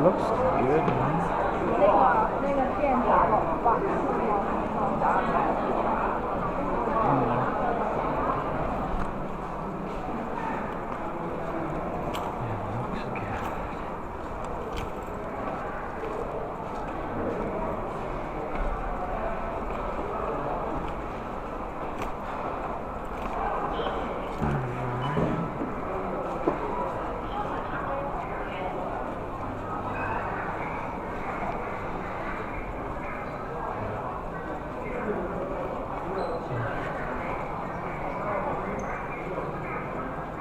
Looks good. 那个店长好棒。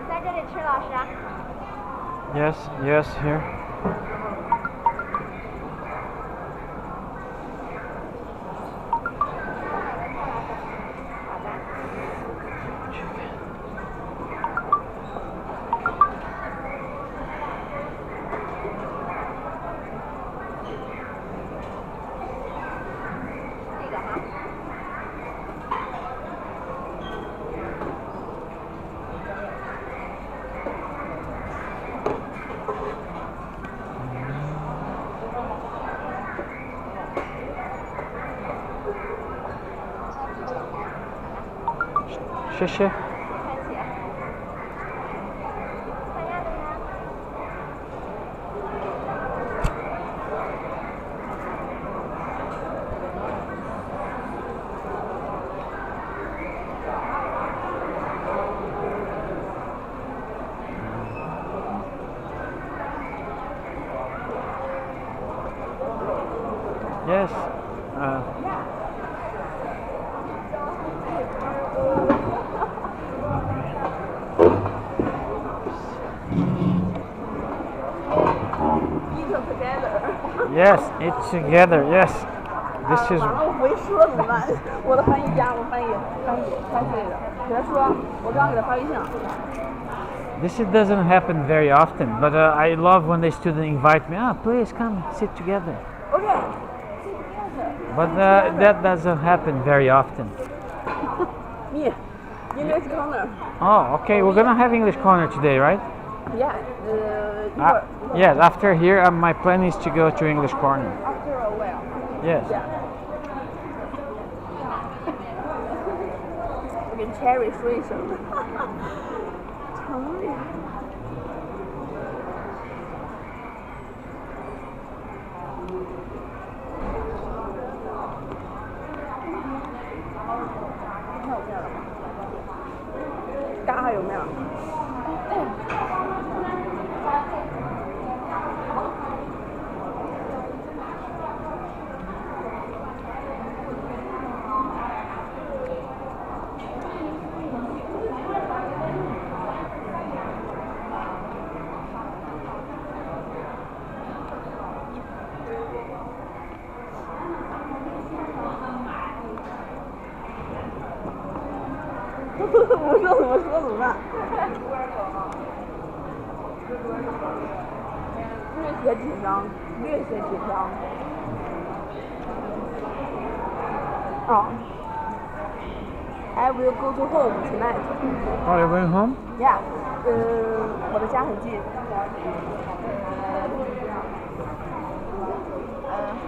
在这里吃，老师。Yes, yes, here. Shit, shit. Yes. Yes, eat together. Yes. This is. 完了，我没说怎么办？我的翻译家，我翻译的，给他说，我刚给他发微信了。This doesn't happen very often, but I love when the student invite me. Please come sit together. Okay. But that doesn't happen very often. Me, English corner. Oh, okay. We're gonna have English corner today, right? Yeah. 一会儿。 Yes. After here, my plan is to go to English corner. After a while. Yes. Yeah. 我跟 Cherry 说一声。成语。嘎还有面。我说怎么说怎么办？略显紧张，略显紧张。哦。I will go to home tonight. Oh, you're going home? Yeah. 我的家很近。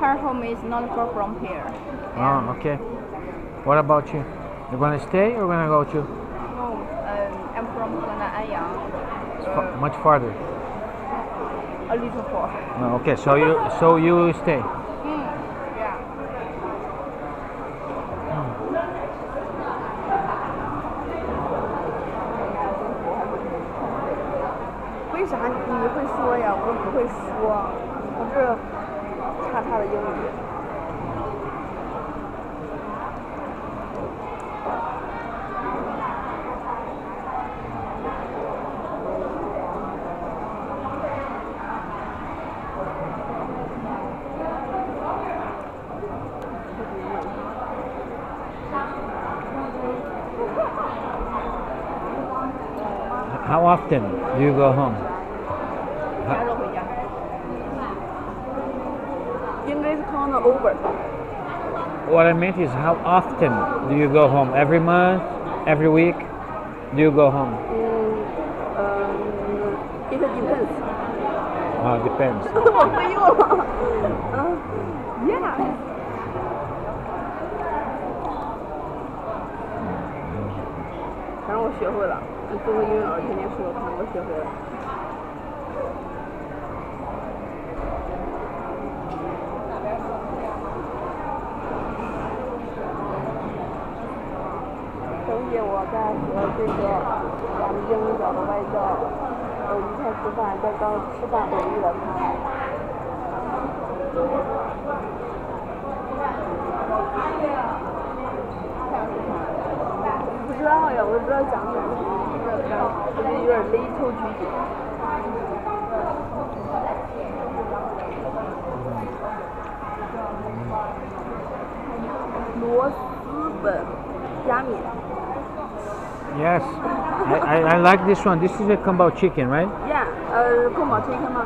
Her home is not far from here. Oh, okay. What about you? You're gonna stay or gonna go to? No, I'm from Henan Anyang. Much farther. A little far. Oh, okay, so you stay. Yeah. 为啥你会说呀？我不会说，我是差的英语。How often do you go home? 啥时候回家？应该是 count over。 What I meant is, how often do you go home? Every month? Every week? Do you go home? It depends. Depends. 我背过了。Yeah. 反正我学会了，中国英语老师天天说，反正我学会了。曾经我在和这个咱们英语角的外教一块吃饭，在刚吃饭偶遇了他。不知道呀，我也不知道讲什么，我就有点勒抽举止。螺蛳粉加面。 Yes, I like this one. This is a kambao chicken, right? Yeah，宫保 chicken 吗？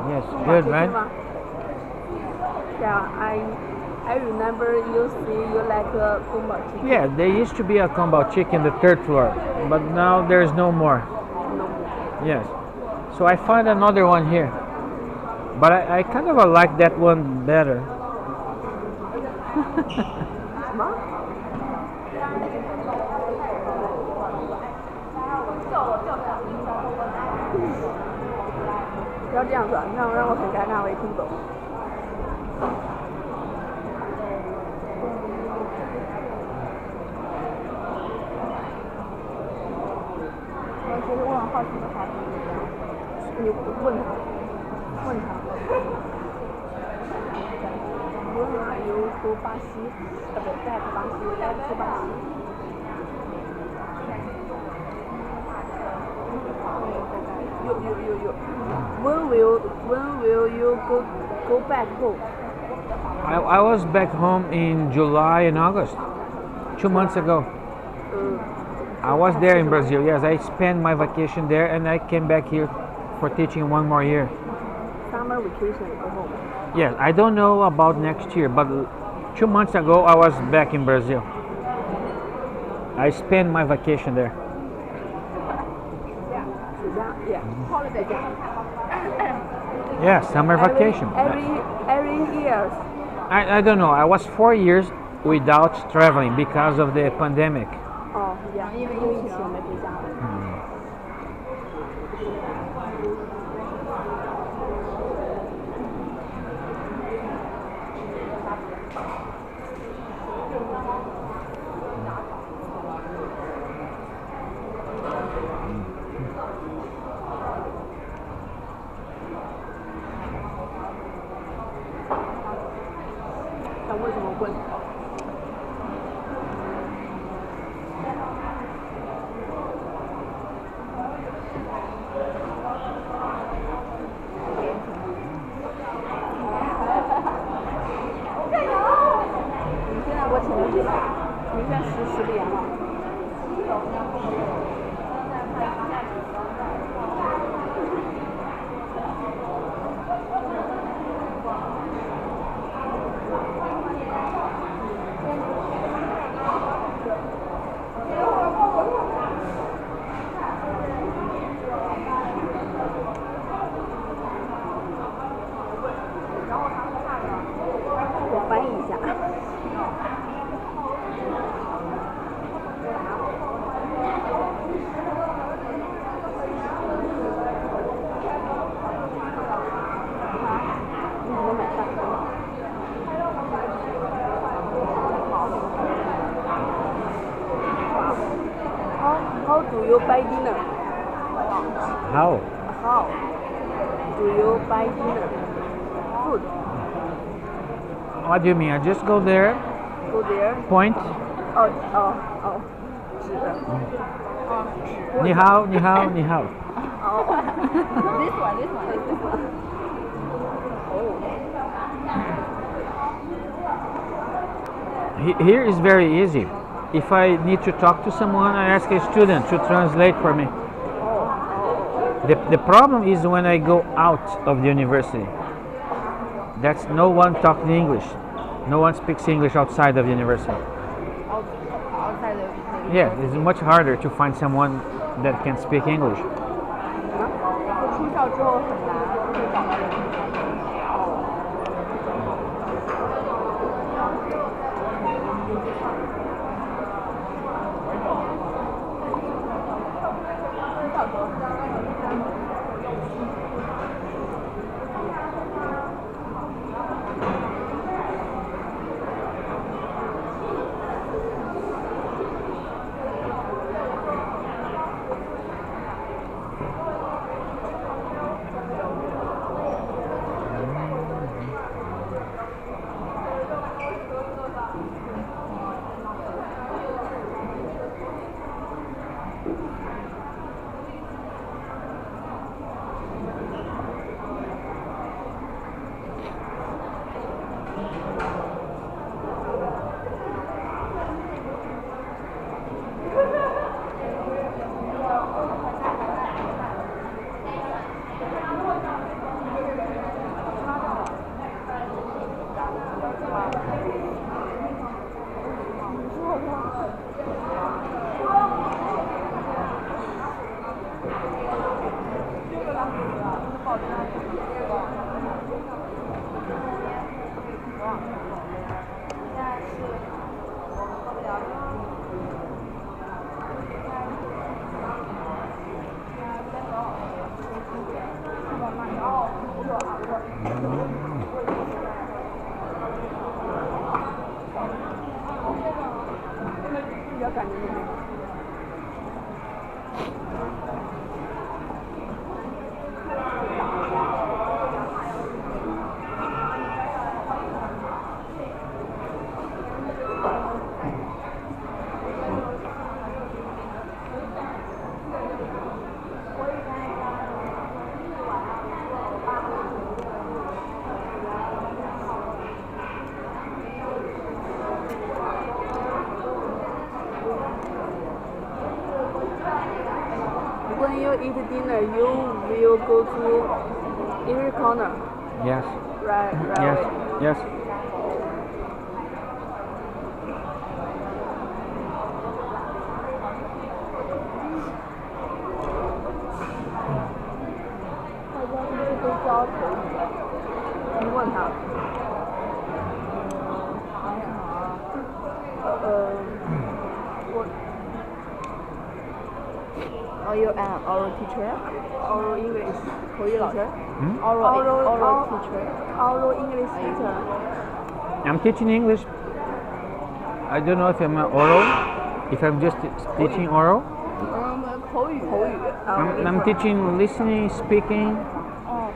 Yes, 宫保 good, chicken right? 吗 Yeah, I remember you say you like 宫保 chicken. Yeah, there used to be a kambao chicken the third floor, but now there's no more. No. Yes, so I found another one here, but I kind of like that one better. 什么？不要这样子，让我很尴尬，我也听不懂。我其实我很好奇的话题你问他。Will you go 巴西？不，back 巴西，back to 巴西。有。When will you go back home? I was back home in July and August, 2 months ago. I was there in Brazil. Yes, I spent my vacation there, and I came back here for teaching 1 more year. Summer vacation go home. Yes, I don't know about next year, but 2 months ago I was back in Brazil. I spent my vacation there. 暑假，yeah. Holiday. Yeah, summer vacation. Every year. I don't know. I was 4 years without traveling because of the pandemic. 哦，yeah，因为疫情没回家。他为什么问？你现在给我请个假，明天10点了。我翻译一下。你怎么买饭？How do you buy dinner? How? How do you buy dinner? Food. What do you mean? I just go there, Go there. point, 纸。你好, 你好, 你好. This one. Here is very easy. If I need to talk to someone, I ask a student to translate for me. Oh, The problem is when I go out of the university. That's no one talking English. No one speaks English outside of the university. outside of the Yeah, it's much harder to find someone that can speak English. 出校之后很难会找到人。比较感觉那个。When you eat dinner, you will go to every corner, Yes. right? Yes. Away. Yes. Are you an oral teacher? Oral English 口语老师 Oral teacher. Oral English teacher. I'm teaching English. I don't know if I'm an oral, if I'm just teaching oral. 口语I'm teaching listening, speaking, 哦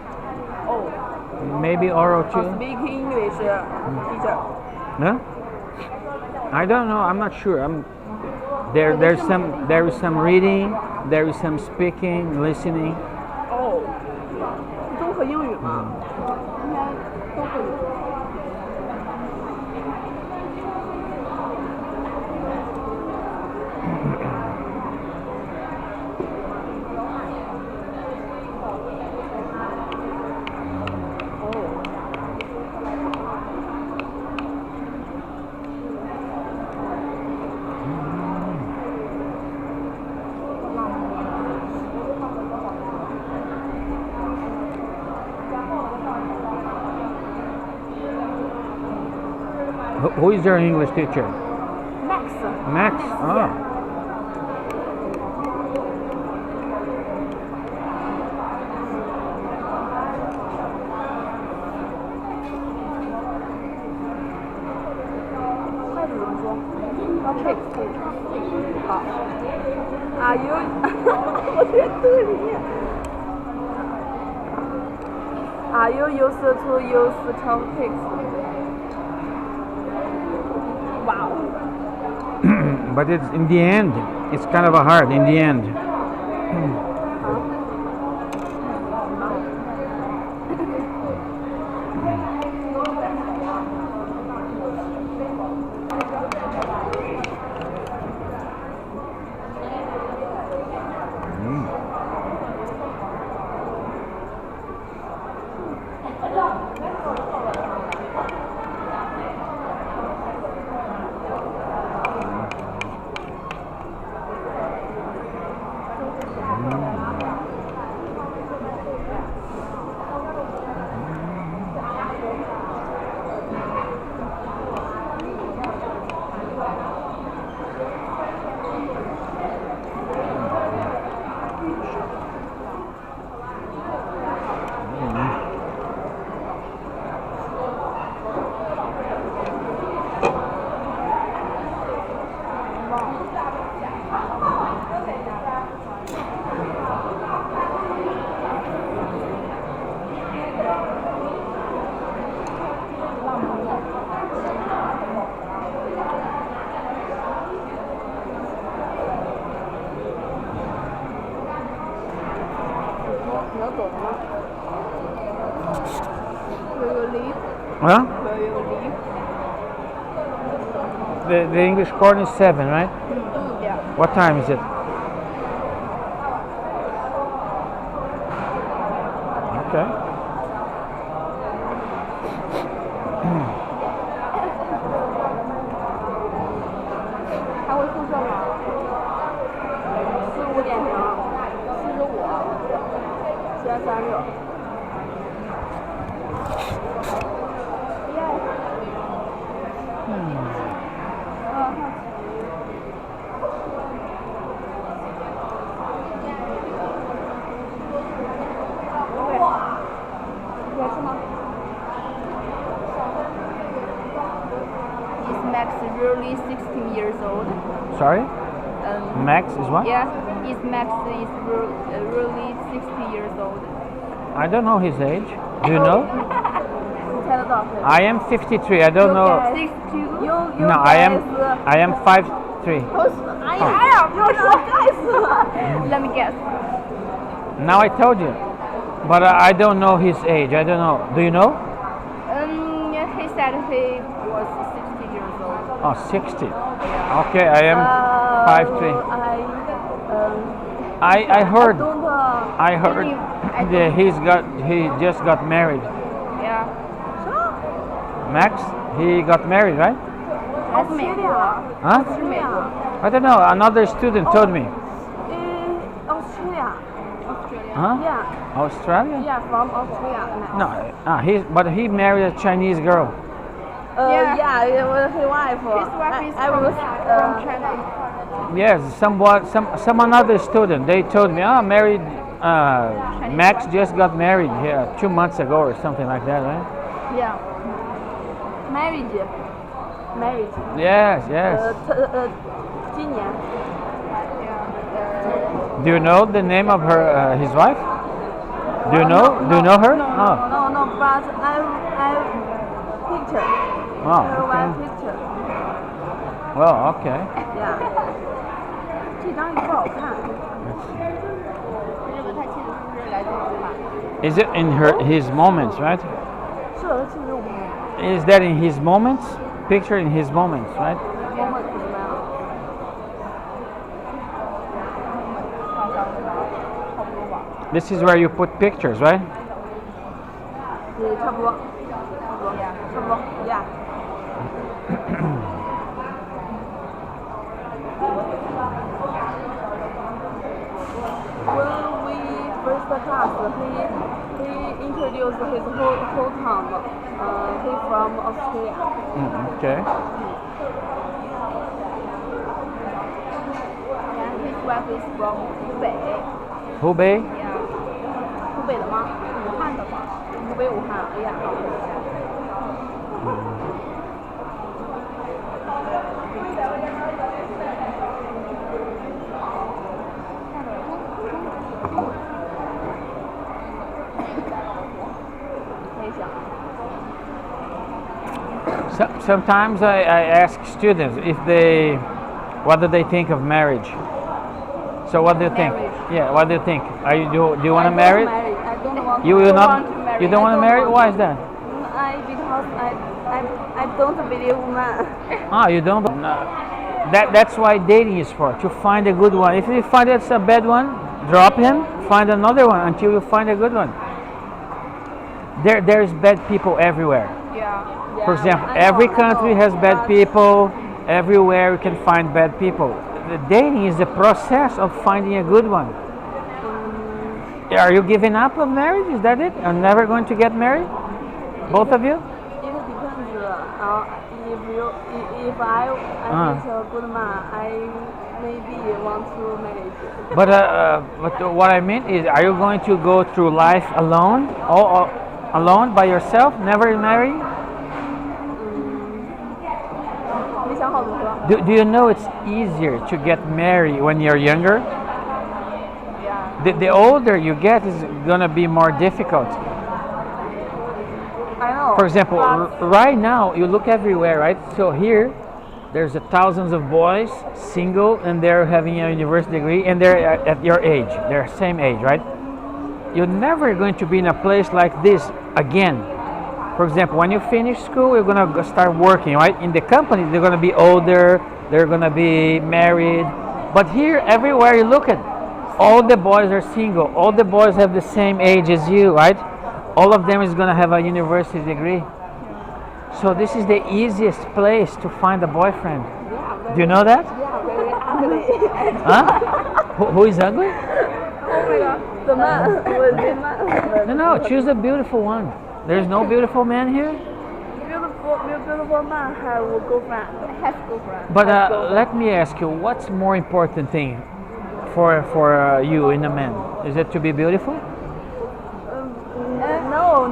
maybe oral too. Speak English teacher. No? I don't know. I'm not sure. There is some reading, there is some speaking, listening. 哦，综合英语嘛，应该都会有。Who is your English teacher? Max. Max. Oh. 筷子怎么说？要 take。好。Are you？我在对里面。Are you used to use chopsticks? Wow. But it's in the end, it's kind of a hard in the end. the English corn is 7, right? Yeah. What time is it? Okay. 还回宿舍吗？4、5点钟，45，736。也是吗？Is Max really 16 years old? Sorry? Max is what? Yeah. Is Max is really 60 years old? I don't know his age. Do you know? 你猜得到谁？ I am 53. I don't know. 62. No, I am 5'3". 哎呀，不要说盖死了。 Let me guess. Now I told you. But I don't know his age. I don't know. Do you know? He said he was 60 years old. Oh, 60. Okay, I am 5'3". I heard. Don't. I heard that he just got married. Yeah. Max, he got married, right? 还是美国？ Huh? 是美国。 I don't know. Another student told me. Australia. Huh? Yeah. Australia? Yeah, from Australia. No, but he married a Chinese girl. Yeah, it was his wife. His wife is I from was. China. Yes, some another student. They told me, married. Max just got married here 2 months ago or something like that, right? Yeah. Marriage. Yes, yes. 今年。 Do you know the name of his wife? Do you know? Do you know her? Oh, No, but I picture. oh, Her okay. wife picture. Well, okay. Yeah. 这张也不好看。日本太气的是不是来自于吧？ Is it in his moments, right? 是的，75 Is that in his moments? Picture in his moments, right? moment 怎么样？ This is where you put pictures, right? 差不多。Yeah. When we first class, he introduced his whole town. He from Australia. Okay. And his wife is from 湖北。 Hubei? Yeah. 湖北的吗？武汉的吧？湖北武汉。哎呀。Sometimes I ask students what do they think of marriage. So what do you think? Marriage. Yeah, what do you think? Do you want to marry? I don't want. You will not. want to marry. You don't want to marry? Why is that? Because I don't believe man. You don't. No. That's why dating is for, to find a good one. If you find it's a bad one, drop him. Find another one until you find a good one. There's bad people everywhere. Yeah. For example, I know, every I country know, has bad but- people. Everywhere you can find bad people. The dating is the process of finding a good one. Are you giving up on marriage? Is that it? Are never going to get married? Both of you? It depends. If I meet a good man, I maybe want to marry. But what I mean is, are you going to go through life alone, all alone by yourself, never marry? 没想好怎么说。 Do you know it's easier to get married when you're younger? Yeah. The older you get is gonna be more difficult. I know. For example, but right now you look everywhere, right? So here, there's thousands of boys single and they're having a university degree and they're at your age, they're same age, right? You're never going to be in a place like this again. For example, when you finish school, you're gonna start working, right? In the company, they're gonna be older, they're gonna be married. But here, everywhere you look at, all the boys are single. All the boys have the same age as you, right? All of them is gonna have a university degree. So this is the easiest place to find a boyfriend. Yeah, Do you know that? yeah, very ugly. Huh? Who is ugly? Oh my god, the man was the man. No, no, choose a beautiful one. There's no beautiful man here. Beautiful man have a girlfriend. Has girlfriend. But let me ask you, what's more important thing for you in a man? Is it to be beautiful? But no,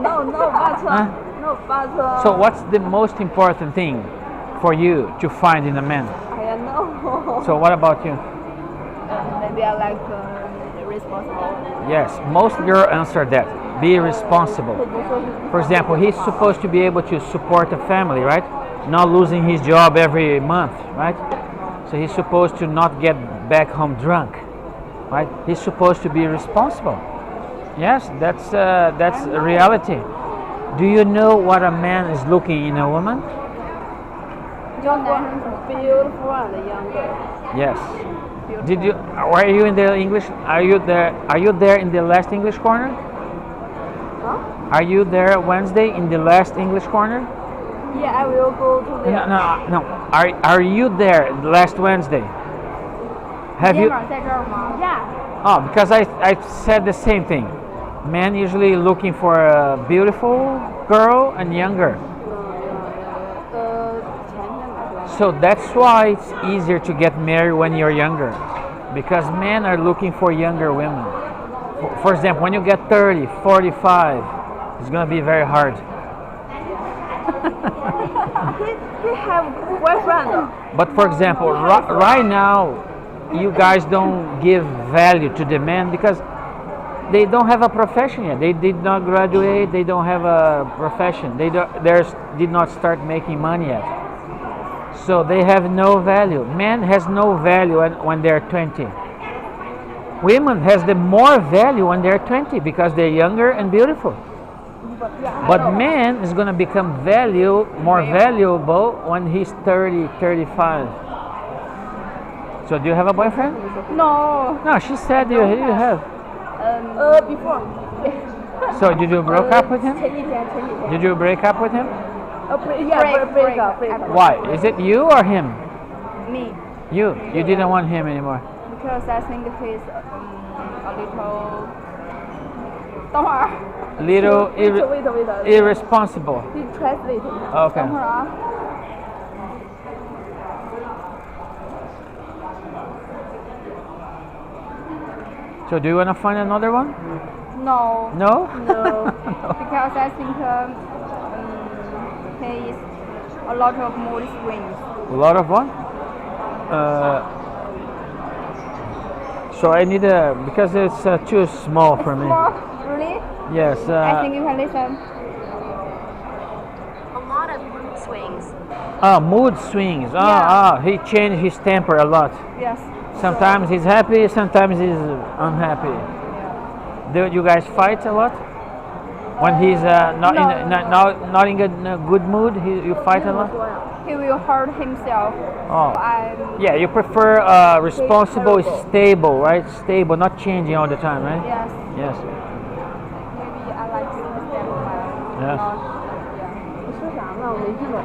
but So what's the most important thing for you to find in a man? I know. So what about you? Maybe I like responsible. Yes, most girls answer that. Be responsible. For example, he's supposed to be able to support a family, right? Not losing his job every month, right? So he's supposed to not get back home drunk, right? He's supposed to be responsible. Yes, that's a reality. Do you know what a man is looking in a woman? Beautiful and young girl. Yes. Did you? Are you in the English? Are you there? Are you there in the last English corner? Huh? Are you there Wednesday in the last English corner? Yeah, I will go to there. No. Are you there last Wednesday? Have 今天 you? 晚上在这儿吗？ Yeah. Oh, because I said the same thing. Men usually looking for a beautiful girl and younger. 前天买的。 So that's why it's easier to get married when you're younger, because men are looking for younger women. For example, when you get 30, 45, it's gonna be very hard. He have boyfriend. But for example, right now, you guys don't give value to the men because they don't have a profession yet. They did not graduate. They don't have a profession. They did not start making money yet. So they have no value. Men has no value when they're 20. Women has the more value when they're 20 because they're younger and beautiful. But man is going to become more valuable when he's 30, 35. So do you have a boyfriend? No. No, she said you have. Before. So did you broke up with him? 前几天。 Did you break up with him? break up. Why? Is it you or him? Me. You didn't want him anymore. Because I think he's a little. 等会儿， Little Wait. irresponsible. He translate. Okay. 等会儿啊。 So do you want to find another one? No. No? No. Because I think he is a lot of mood swings. A lot of one? So I need because it's too small for me. More, really? Yes. I think you can listen. A lot of mood swings. Mood swings. Yeah. He changed his temper a lot. Yes. Sometimes he's happy, sometimes he's unhappy. Do you guys fight a lot? When he's not in a good mood, you fight a lot? He will hurt himself. Oh. I'm. Yeah, you prefer responsible, stable, right? Stable, not changing all the time, right? Yes. Yes. Maybe I like to step back. Yes.你说啥呢？我没听懂。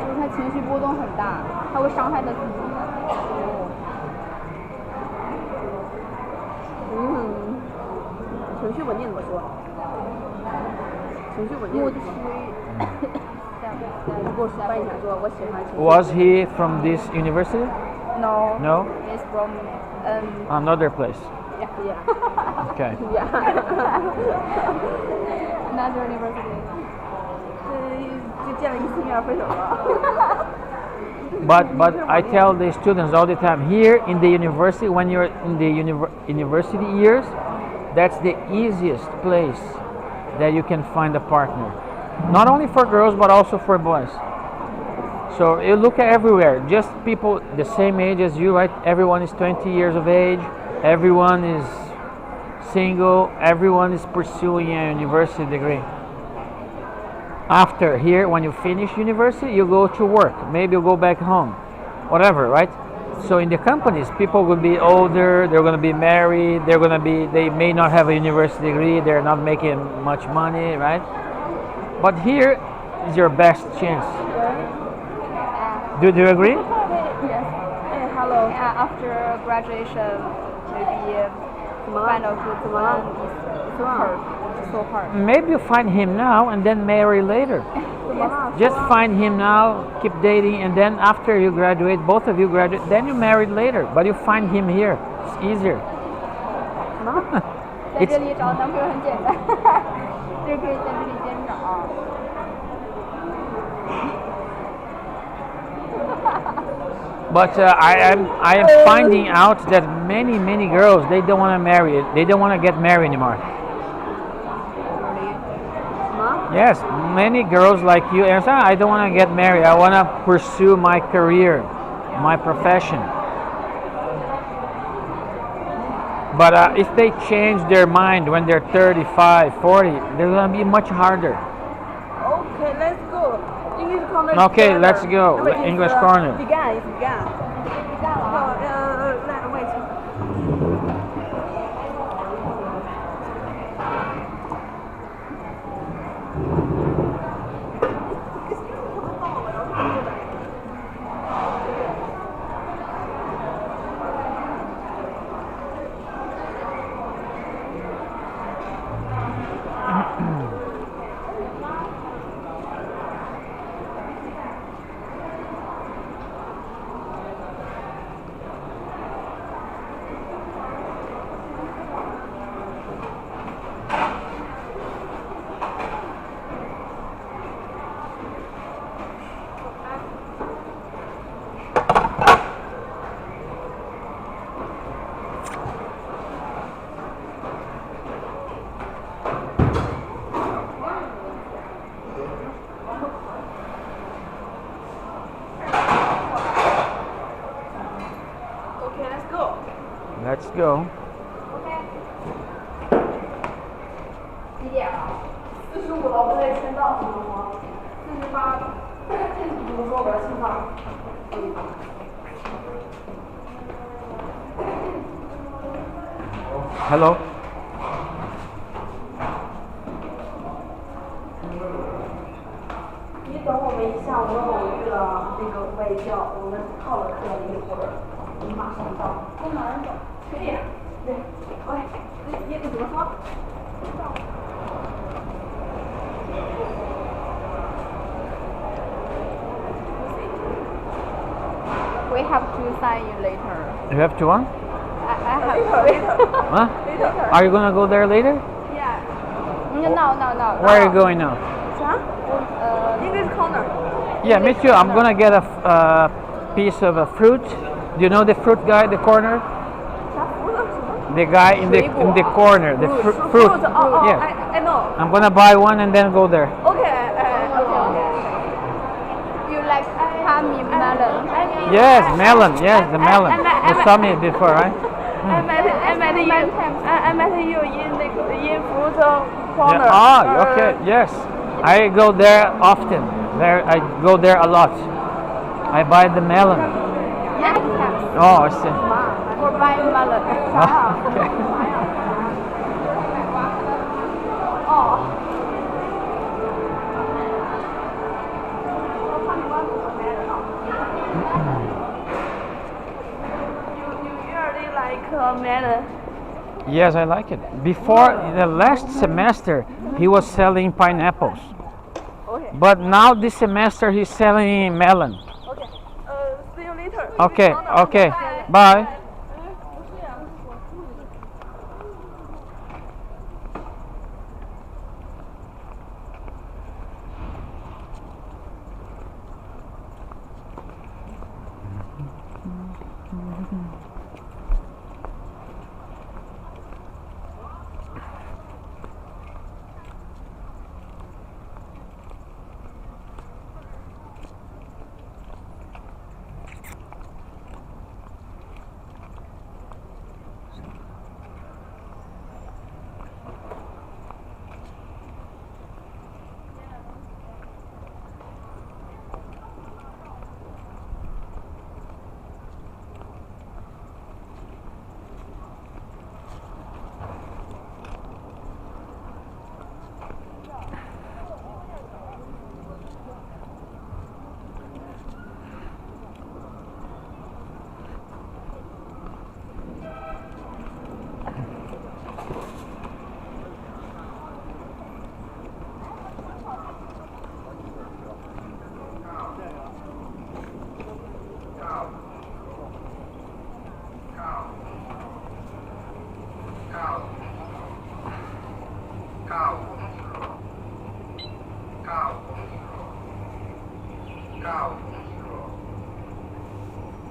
就是他情绪波动很大，他会伤害到自己。情绪稳定怎么说？情绪稳定。mood swing. 如果翻译成说，我喜欢情绪。 Was he from this university? No. No? He's from Another place. Yeah. Okay. Yeah. another university. 就见了一次面分手了。 But I tell the students all the time here in the university, when you're in the university years, that's the easiest place that you can find a partner. Not only for girls but also for boys. So you look at everywhere, just people the same age as you, right? Everyone is 20 years of age, everyone is single, everyone is pursuing a university degree. After here, when you finish university, you go to work. Maybe you go back home, whatever, right? So in the companies, people will be older. They're going to be married. They're going to be. They may not have a university degree. They're not making much money, right? But here is your best chance. Do you agree? Yes. Hello. After graduation, maybe find a good one is so hard. Maybe you find him now and then marry later. Just find him now, keep dating, and then after you graduate, both of you graduate, then you married later. But you find him here. It's easier. 在这里找男朋友很简单，就是可以在这里先找。But I am finding out that many girls, they don't want to marry. They don't want to get married anymore. Yes, many girls like you answer, I don't want to get married. I want to pursue my career, my profession. But if they change their mind when they're 35, 40, they're going to be much harder. Okay, let's go. English corner. Okay, together. let's go. No, it's, English corner. Began. Wait. Let's go. 几点啊45了，我得签到，48。怎么说？我要签到。Hello. 你等我们一下，我们偶遇了那个外教，我们套了课了一会儿，我们马上到。从哪儿走？这里。对。喂，你怎么说？ We have to sign in later. You have to one? I have. Huh? Are you gonna go there later? Yeah. No. Where are you going now? 啥？English corner。 Yeah, me too. I'm gonna get a piece of a fruit. Do you know the fruit guy in the corner? 啥fruit？什么？ The guy in the corner, the fruit. Yeah. I know. I'm gonna buy one and then go there. Okay. You like honey melon? Yes, melon. Yes, the melon. You saw me before, right? I met you in fruit corner. Yeah. Oh, okay. Yes, I go there often. I go there a lot. I buy the melon. Yes. Oh, I see. For buying melon. Okay. You really like melon? Yes, I like it. Before the last semester, he was selling pineapples. Okay. But now this semester he's selling melon. Okay. See you later. Okay. Bye.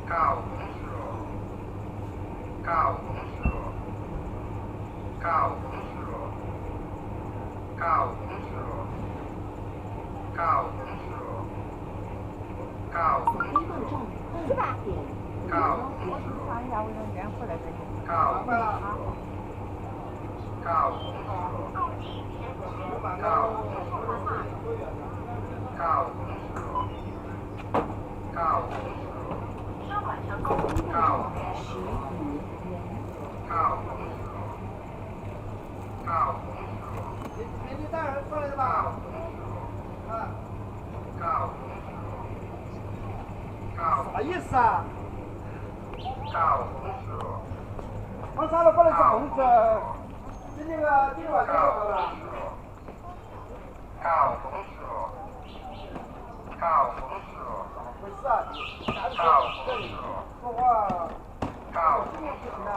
是吧？我去查一下，我应该回来再讲。啥意思啊？我啥了过来是红色，跟那个地方交流了。不是啊，啥子这里说话不行啊。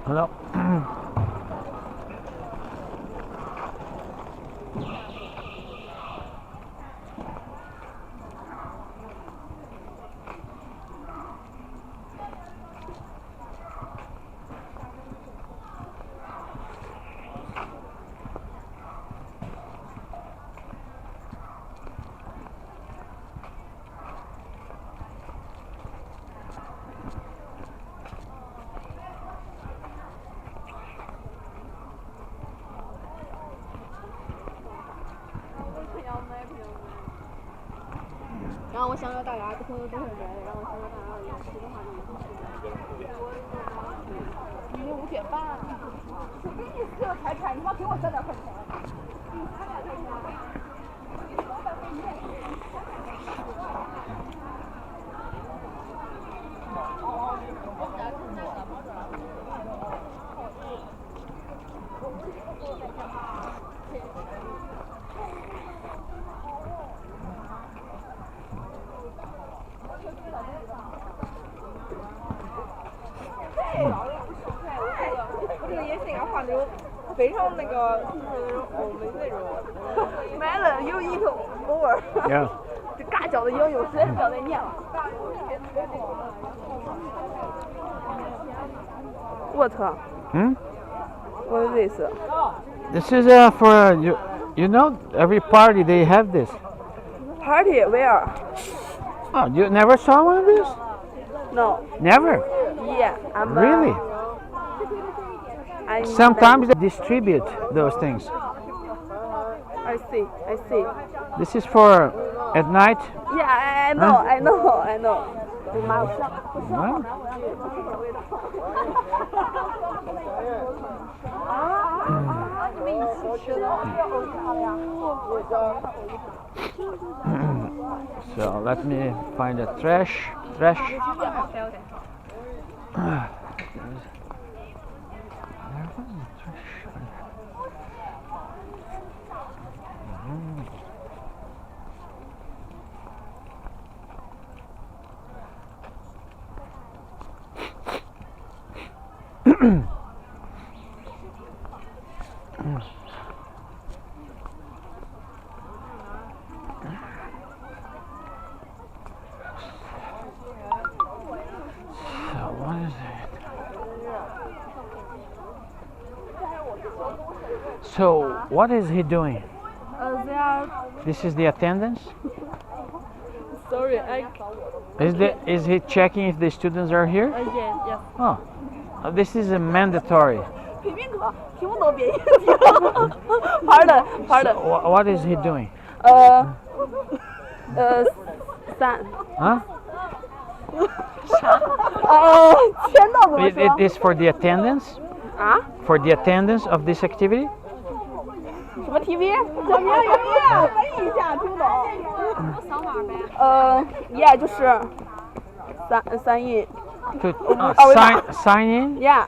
Hello.然后我想着大家可能都会来，然后想着大家要吃的话就你5点半，我给你4个菜钱，你妈给我300块钱，给你300块钱，给你老板给你面子。我这个眼线要画那种非常那个欧美那种，买了有一头偶尔， Yeah. 这嘎叫的有实在是叫得念了。What? What is this? This is for you know every party they have this. Party where? Oh, you never saw one of this? No. Never. Yeah. Really? Sometimes they distribute those things. I see. I see. This is for at night. Yeah, I know. I know. I know. Well, 你们一起吃的。so let me find a trash. So what is he doing? They are. This is the attendance? Sorry, Is he checking if the students are here? yes. Oh, this is a mandatory. 平民哥，听不懂别人听。Pardon. So, what is he doing? 3。 Huh? 签到怎么 It 说？ is for the attendance? 啊？ For the attendance of this activity? 什么 TV？小明，翻译一下，听不懂。扫码呗。yeah， 就是sign in。 To wait, sign in? Yeah.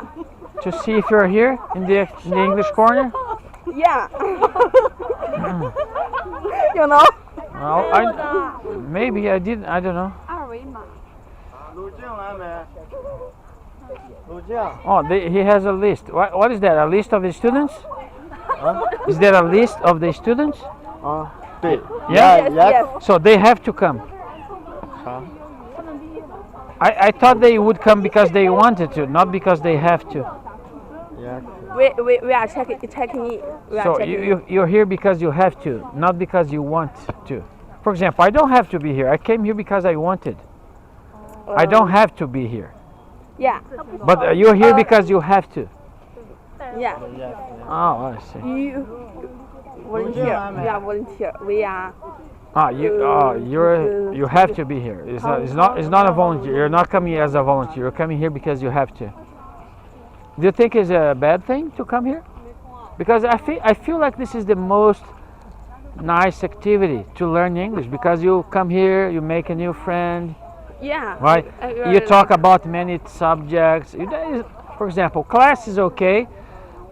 To see if you're here in the English corner? Yeah. You know? Well, maybe I did. I don't know. 二维码。录进来没？录进这样。 Oh, he has a list. What is that? A list of the students? 啊 Is that a list of the students? 啊，对。 Yeah. Yes, yes. So they have to come. 啊 I thought they would come because they wanted to, not because they have to. ，Yeah. We are checking in. We are So checking in. you're here because you have to, not because you want to. For example, I don't have to be here. I came here because I wanted. I don't have to be here. Yeah, But you're here because you have to. yeah. Oh, I see. You volunteer. We are volunteer. We are. You have to be here. It's not a volunteer. You're not coming as a volunteer. You're coming here because you have to. Do you think it's a bad thing to come here? Because I feel like this is the most nice activity to learn English, because you come here, you make a new friend, Yeah. right? I You talk about many subjects. For example, class is okay,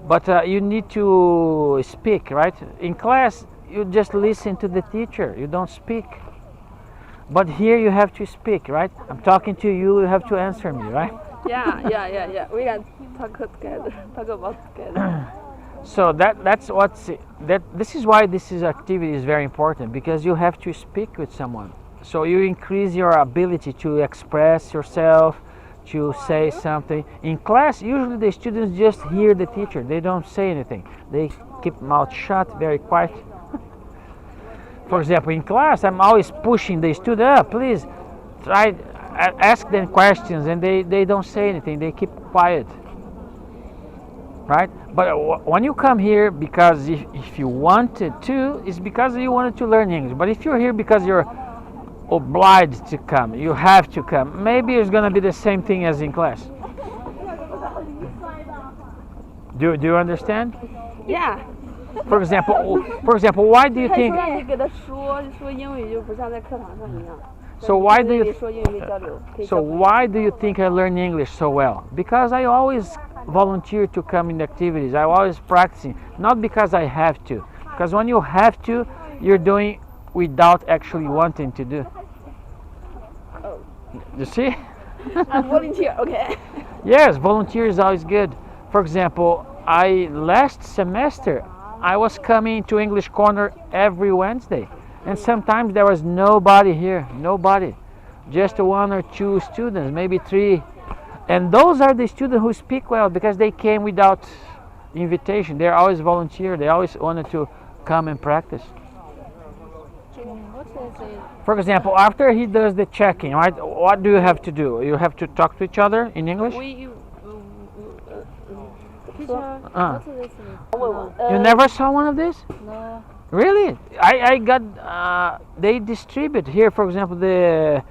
but you need to speak, right? In class, you just listen to the teacher. You don't speak. But here you have to speak, right? I'm talking to you. You have to answer me, right? Yeah. We can talk together. Talk about together. So this is why this activity is very important, because you have to speak with someone. So you increase your ability to express yourself, to say something. In class, usually the students just hear the teacher. They don't say anything. They keep mouth shut, very quiet. For example, in class, I'm always pushing the student up. Please try, ask them questions, and they don't say anything. They keep quiet. Right? But when you come here because if you wanted to, it's because you wanted to learn English. But if you're here because you're obliged to come, you have to come, maybe it's going to be the same thing as in class. Do you understand? Yeah. For example, why do you 他 think? 说让你给他说英语就不像在课堂上一样。 So why do 你 you? 说英语交流可以 So 交流 why do you think I learn English so well? Because I always volunteer to come in activities. I always practicing, not because I have to. Because when you have to, you're doing without actually wanting to do. You see? I'm volunteer. Okay. Yes, volunteer is always good. For example, last semester I was coming to English Corner every Wednesday, and sometimes there was nobody here, nobody, just one or two students, maybe three, and those are the students who speak well because they came without invitation. They're always volunteer. They always wanted to come and practice. For example, after he does the checking, right? What do you have to do? You have to talk to each other in English. You never saw one of these? No. Really? I got. They distribute here, for example, the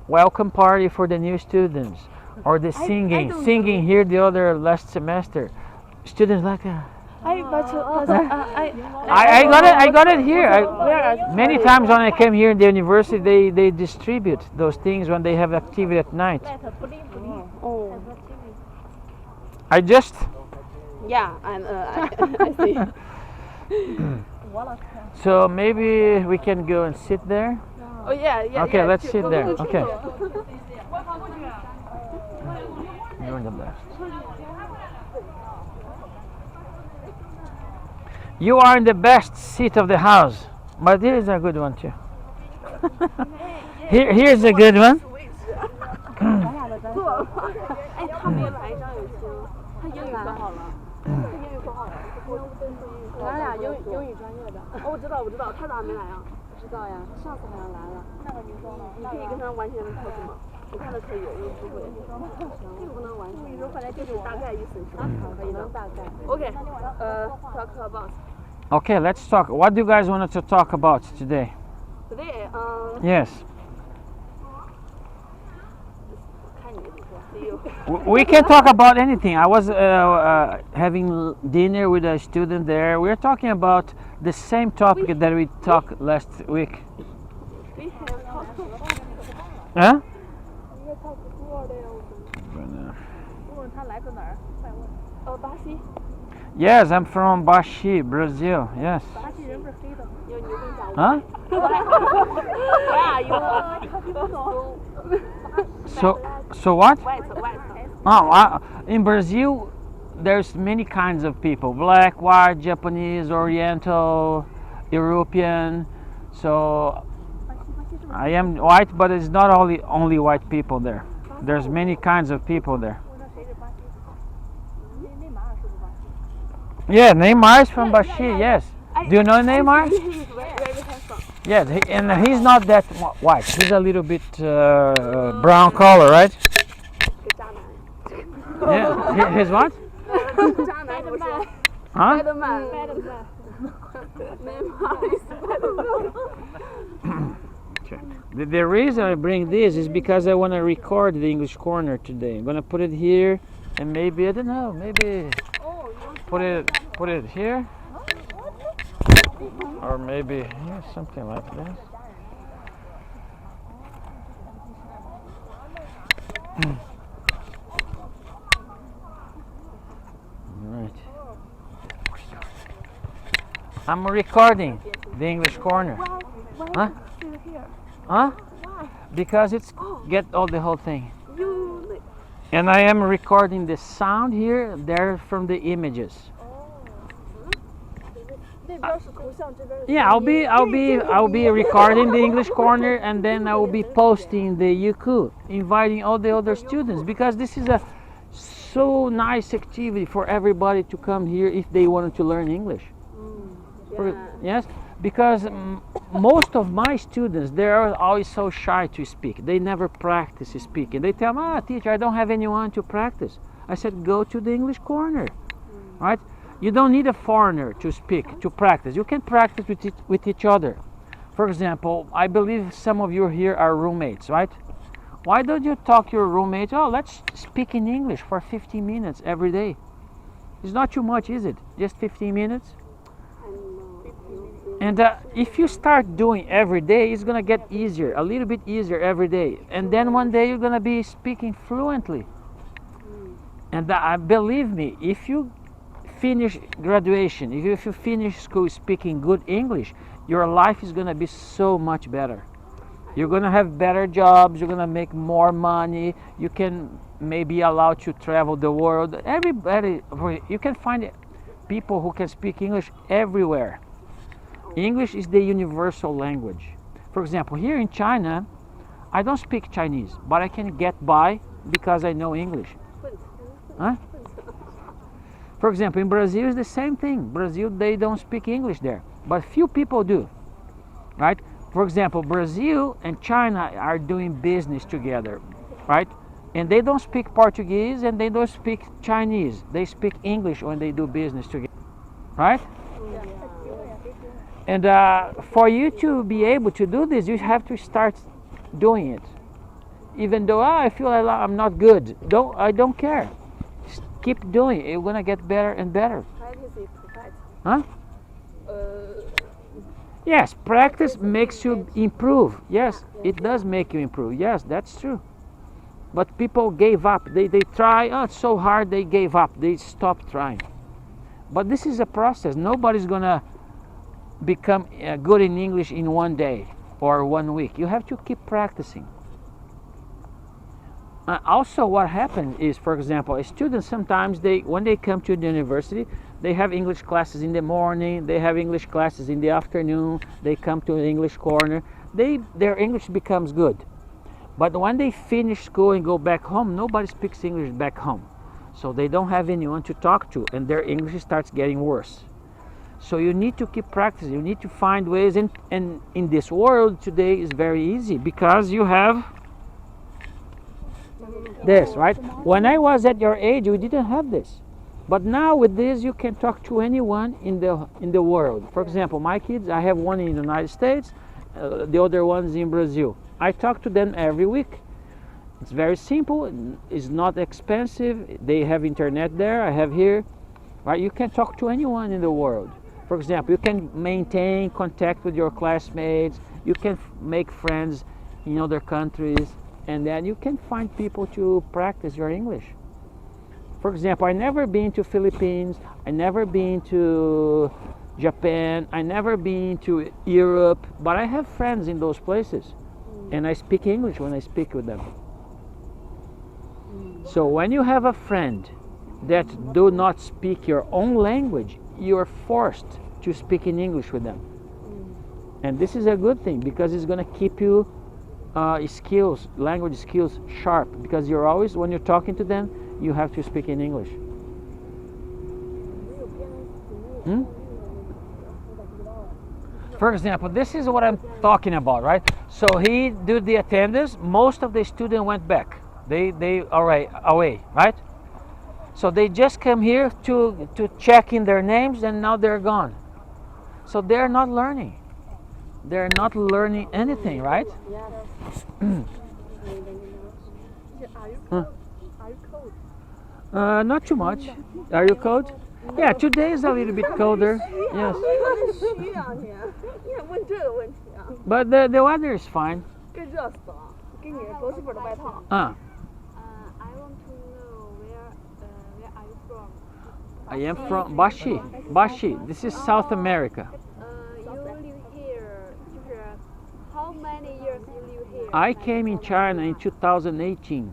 welcome party for the new students, or the singing here the other last semester. Students like. I got it here. Many times when I came here in the university, they distribute those things when they have activity at night. Oh. I just. Yeah. I see. So maybe we can go and sit there. Oh yeah. Okay, yeah. let's Go, sit go, there. go, Okay. go. You're the best. You are in the best seat of the house, but here is a good one too. Here's a good one. 哎，他没来张雨晴，他英语可好了，他英语可好了。咱俩英语专业的。哦，我知道，他咋还没来啊？不知道呀，上次好像来了。那个你说呢？你可以跟他完全靠近吗？我看他可以，我不会。这个不能完全。你说后来就是大概意思是吧？可以的，大概。OK，talk about. Okay, let's talk. What do you guys want to talk about today? Today, Yes. 看你的说。 We can talk about anything. I was having dinner with a student there. We were talking about the same topic that we talked last week. Huh? Yes, I'm from Baxi, Brazil. Yes. Huh? Yeah, you. So what? White. In Brazil, there's many kinds of people: black, white, Japanese, Oriental, European. So I am white, but it's not only white people there. There's many kinds of people there. 问他谁是巴西？内马尔是不是巴西？ Yeah, Neymar is from Bashi. Yes. Do you know Neymar? He is very handsome. Yes, and he's not that white. He's a little bit brown color, right? 个渣男。 Yeah. His what? 渣男不是 Huh? Spiderman. Neymar is Spiderman. The reason I bring this is because I want to record the English corner today. I'm gonna put it here, and maybe I don't know, maybe put it here, or maybe here, something like that. Right. I'm recording the English corner. Huh? Huh? Because it's get all the whole thing. And I am recording the sound here, there from the images. 那边是图像，这边是 Yeah, I'll be recording the English corner, and then I will be posting the Youku, inviting all the other students, because this is a so nice activity for everybody to come here if they wanted to learn English. Yes, because most of my students, they are always so shy to speak. They never practice speaking. They tell me, teacher, I don't have anyone to practice. I said, go to the English corner, right? You don't need a foreigner to speak, to practice. You can practice with each other. For example, I believe some of you here are roommates, right? Why don't you talk to your roommate? Oh, let's speak in English for 15 minutes every day. It's not too much, is it? Just 15 minutes? And if you start doing every day, it's gonna get easier, a little bit easier every day. And then one day you're gonna be speaking fluently. And believe me, if you finish graduation, if you finish school speaking good English, your life is gonna be so much better. You're gonna have better jobs, you're gonna make more money, you can maybe allow to travel the world. Everybody, you can find people who can speak English everywhere. English is the universal language. For example, here in China, I don't speak Chinese, but I can get by because I know English. Huh? For example, in Brazil, it's the same thing. Brazil, they don't speak English there, but few people do, right? For example, Brazil and China are doing business together, right? And they don't speak Portuguese and they don't speak Chinese. They speak English when they do business together, right? And for you to be able to do this, you have to start doing it. Even though I feel like I'm not good, I don't care. Just keep doing it. You're gonna get better and better. Huh? Yes, practice makes you improve. Yes, it does make you improve. Yes, that's true. But people gave up. They try. Oh, it's so hard. They gave up. They stopped trying. But this is a process. Nobody's gonna become good in English in one day or 1 week. You have to keep practicing. Also, what happens is, for example, students sometimes when they come to the university, they have English classes in the morning, they have English classes in the afternoon, they come to the English corner, their English becomes good. But when they finish school and go back home, nobody speaks English back home. So they don't have anyone to talk to, and their English starts getting worse. So you need to keep practicing, you need to find ways, and in this world today is very easy because you have this, right? When I was at your age, we didn't have this. But now with this, you can talk to anyone in the world. For example, my kids, I have one in the United States, the other one's in Brazil. I talk to them every week. It's very simple, it's not expensive, they have internet there, I have here, right? You can talk to anyone in the world. For example, you can maintain contact with your classmates, you can make friends in other countries, and then you can find people to practice your English. For example, I never been to Philippines, I never been to Japan, I never been to Europe, but I have friends in those places, and I speak English when I speak with them. So when you have a friend that do not speak your own language, you are forced to speak in English with them. And this is a good thing because it's going to keep you language skills sharp, because you're always, when you're talking to them, you have to speak in English. For example, this is what I'm talking about, right? So he did the attendance. Most of the students went back. They are away, right? So they just come here to check in their names, and now they're gone. So they're not learning. They're not learning anything, right? Are you cold? Not too much. Are you cold? Yeah, today is a little bit colder. Yes. 虚啊你，你也问这个问题啊？ But the weather is fine. 给热死了，给你狗屎粉的外套。Ah, I want to know where are you from? I am from Bashi. Bashi. This is South America. You live here, 就是 how many years you live here? I came in China in 2018,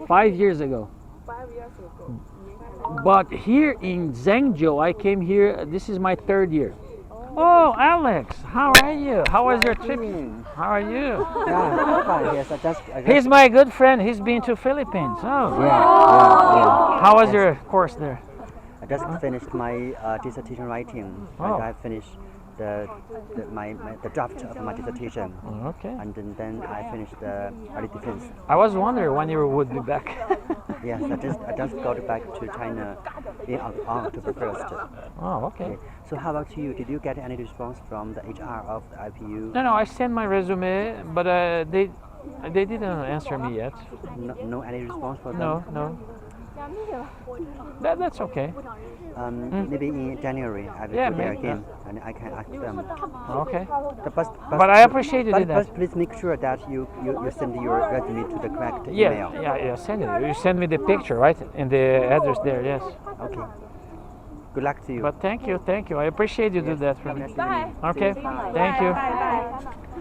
5 years ago. 5 years ago. But here in Zhengzhou, I came here. This is my 3rd year. Oh, Alex, how are you? How was your trip? How are you? Yeah, fine. Yes, I just He's my good friend. He's been to Philippines. Oh, yeah. how was your course there? I just finished my dissertation writing. Oh. And I finished the draft of my dissertation, Okay. and then I finished the early defense. I was wondering when you would be back. Yes, I just got back to China on October 1st. Oh, okay. So how about you? Did you get any response from the HR of the IPU? No, I sent my resume, but they didn't answer me yet. No any response for them? No. That's okay. Maybe in January I will Yeah, go there maybe. again, and I can ask them. Okay. But I appreciate you but, did that. but please make sure that you send your resume to the correct Yeah, email. yeah. Send it. You send me the picture, right? And the address there. Yes. Okay. Good luck to you. But thank you. I appreciate you do that for me. Bye. Okay. Thank you.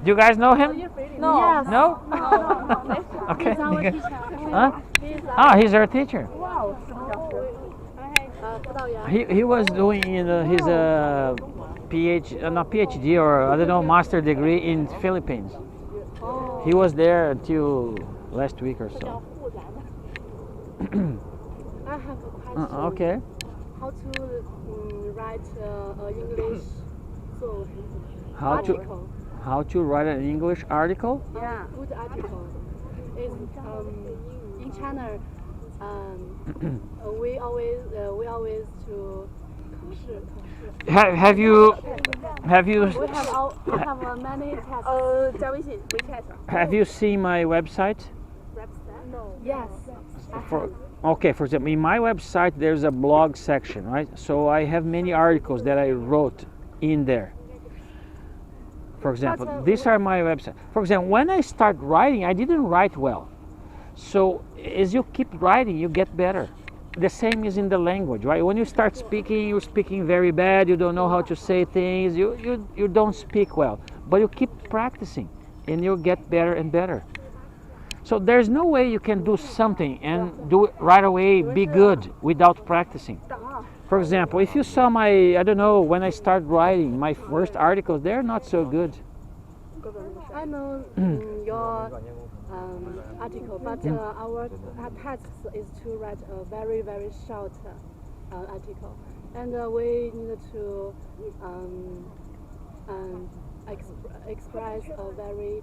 Do you guys know him? No. No? Okay. Huh? He's our teacher. He was doing his PhD or I don't know, master degree in Philippines. He was there until last week or so. I have a question. Okay. How to write English so How to write an English article? Yeah, good article. Is in China, we always to 考试。 Have you We have many tests. 加微信 WeChat. have you seen my website? No. Yes. Okay, for example, in my website there's a blog section, right? So I have many articles that I wrote in there. For example, these are my website. For example, when I start writing, I didn't write well. So as you keep writing, you get better. The same is in the language, right? When you start speaking, you're speaking very bad, you don't know how to say things, you don't speak well. But you keep practicing and you'll get better and better. So there's no way you can do something and do it right away, be good without practicing. For example, if you saw my, I don't know, when I started writing my first articles, they're not so good. I know your article, but our task is to write a very, very short article. And we need to express a very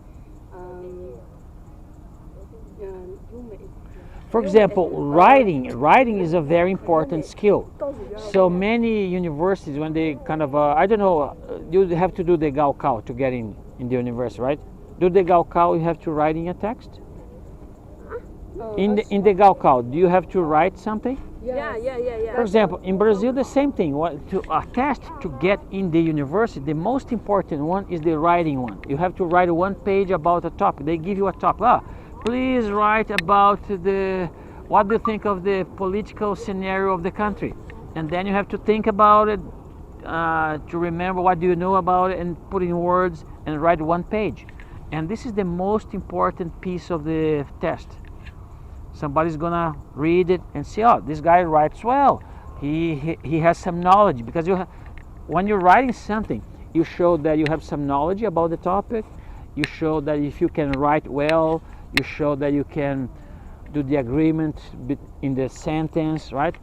For example, writing is a very important skill. So many universities, when they kind of, I don't know, you have to do the Gaokao to get in the university, right? Do the Gaokao, you have to write in a text? In the Gaokao, do you have to write something? Yeah. For example, in Brazil, the same thing. A test to get in the university, the most important one is the writing one. You have to write one page about a topic. They give you a topic. Please write about what do you think of the political scenario of the country? And then you have to think about it, to remember what do you know about it and put in words and write one page. And this is the most important piece of the test. Somebody's gonna read it and say, oh, this guy writes well. He has some knowledge, because when you're writing something, you show that you have some knowledge about the topic. You show that if you can write well, you show that you can do the agreement in the sentence, right?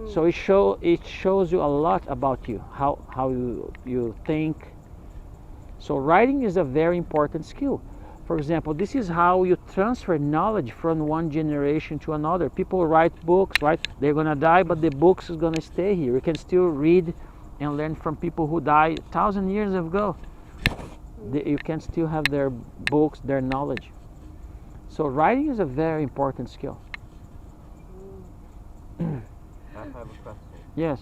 So it shows you a lot about you, how you think. So writing is a very important skill. For example, this is how you transfer knowledge from one generation to another. People write books, right? They're gonna die, but the books is gonna stay here. You can still read and learn from people who died 1,000 years ago. You can still have their books, their knowledge. So writing is a very important skill. I have a question. Yes.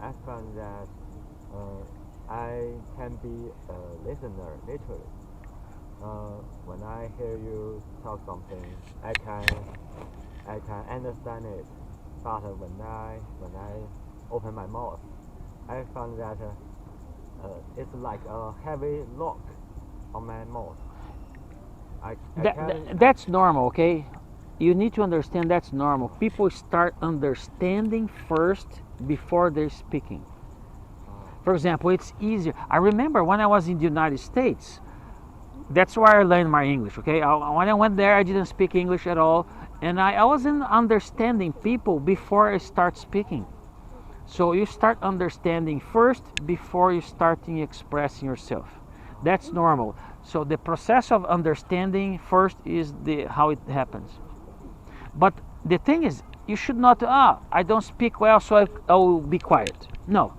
I found that I can be a listener literally. When I hear you talk something, I can understand it. But when I open my mouth, I found that it's like a heavy lock on my mouth. That's normal, okay? You need to understand that's normal. People start understanding first before they're speaking. For example, it's easier. I remember when I was in the United States, that's where I learned my English, okay? When I went there, I didn't speak English at all, and I wasn't understanding people before I start speaking. So you start understanding first before you starting expressing yourself. That's normal. So the process of understanding first is how it happens. But the thing is, you should not, I don't speak well, so I will be quiet. No.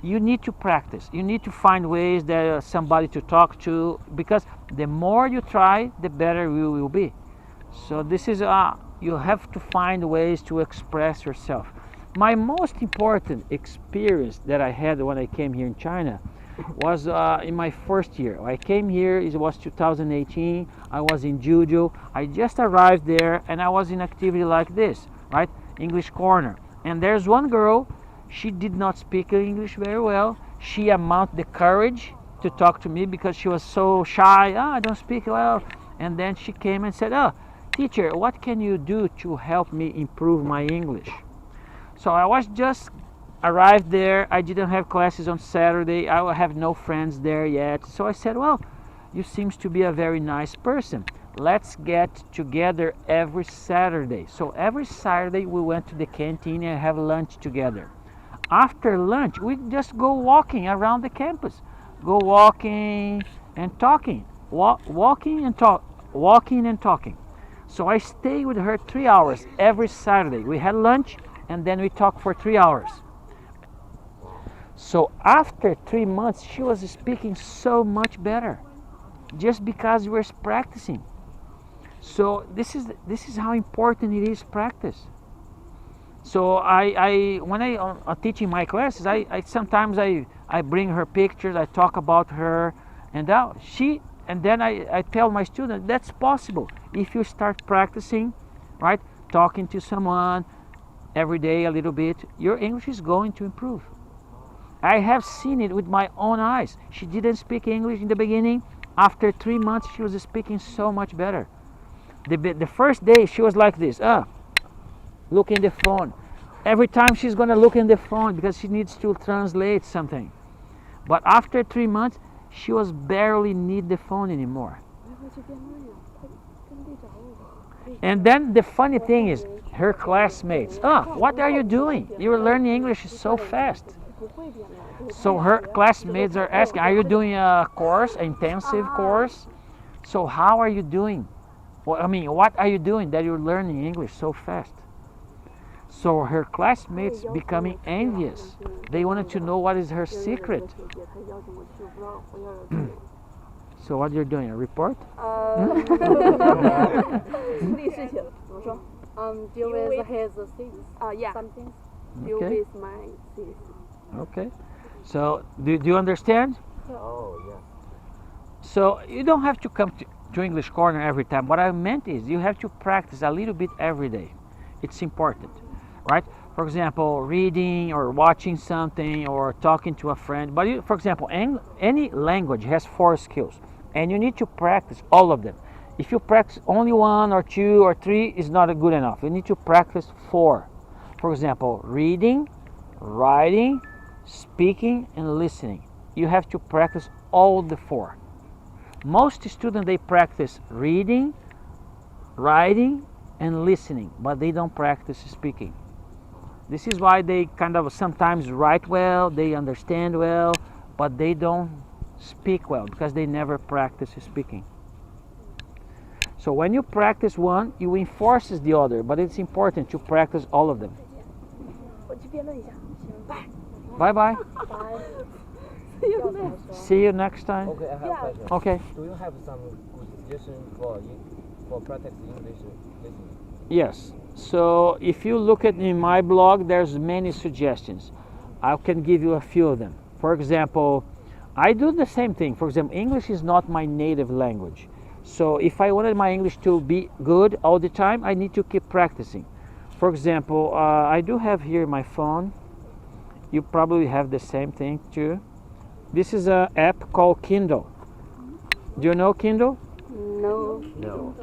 You need to practice. You need to find ways that somebody to talk to, because the more you try, the better you will be. So this is, you have to find ways to express yourself. My most important experience that I had when I came here in China was in my first year. I came here, it was 2018, I was in Juzhou. I just arrived there and I was in activity like this, right? English Corner. And there's one girl, she did not speak English very well. She amounted the courage to talk to me because she was so shy. I don't speak well. And then she came and said, teacher, what can you do to help me improve my English? So I was just arrived there. I didn't have classes on Saturday. I have no friends there yet. So I said, well, you seems to be a very nice person. Let's get together every Saturday. So every Saturday we went to the canteen and have lunch together. After lunch, we just go walking around the campus. Go walking and talking. Walking and talking. So I stayed with her 3 hours every Saturday. We had lunch and then we talked for 3 hours. So after 3 months, she was speaking so much better, just because we were practicing. So this is how important it is, practice. So when I'm teaching my classes, I sometimes bring her pictures, I talk about her, and then I tell my students that's possible if you start practicing, right? Talking to someone every day a little bit, your English is going to improve. I have seen it with my own eyes. She didn't speak English in the beginning. After 3 months, she was speaking so much better. The first day, she was like this, look in the phone. Every time she's going to look in the phone because she needs to translate something. But after 3 months, she was barely need the phone anymore. And then the funny thing is, her classmates, what are you doing? You're learning English so fast. So her classmates are asking, are you doing a course, an intensive course? So how are you doing? Well, I mean, what are you doing that you're learning English so fast? So her classmates becoming envious. They wanted to know what is her secret. So what you're doing, a report? Deal with his things. Something. Deal Okay. with my things. Okay. So do you understand? Oh, yeah. So you don't have to come to English Corner every time. What I meant is you have to practice a little bit every day. It's important, right? For example, reading or watching something or talking to a friend. But for example, any language has 4 skills and you need to practice all of them. If you practice only 1 or 2 or 3, is not good enough. You need to practice 4. For example, reading, writing, speaking, and listening. You have to practice all the 4. Most students, they practice reading, writing, and listening, but they don't practice speaking. This is why they kind of sometimes write well, they understand well, but they don't speak well because they never practice speaking. So when you practice one, you enforce the other, but it's important to practice all of them. 我去辩论一下。Bye bye. See you next. See you next time. Okay, I have a question. Okay. Do you have some good suggestion for practice English listening? Yes. So if you look at in my blog, there's many suggestions. I can give you a few of them. For example, I do the same thing. For example, English is not my native language. So if I wanted my English to be good all the time, I need to keep practicing. For example, I do have here my phone. You probably have the same thing too. This is an app called Kindle. Do you know Kindle? No. No.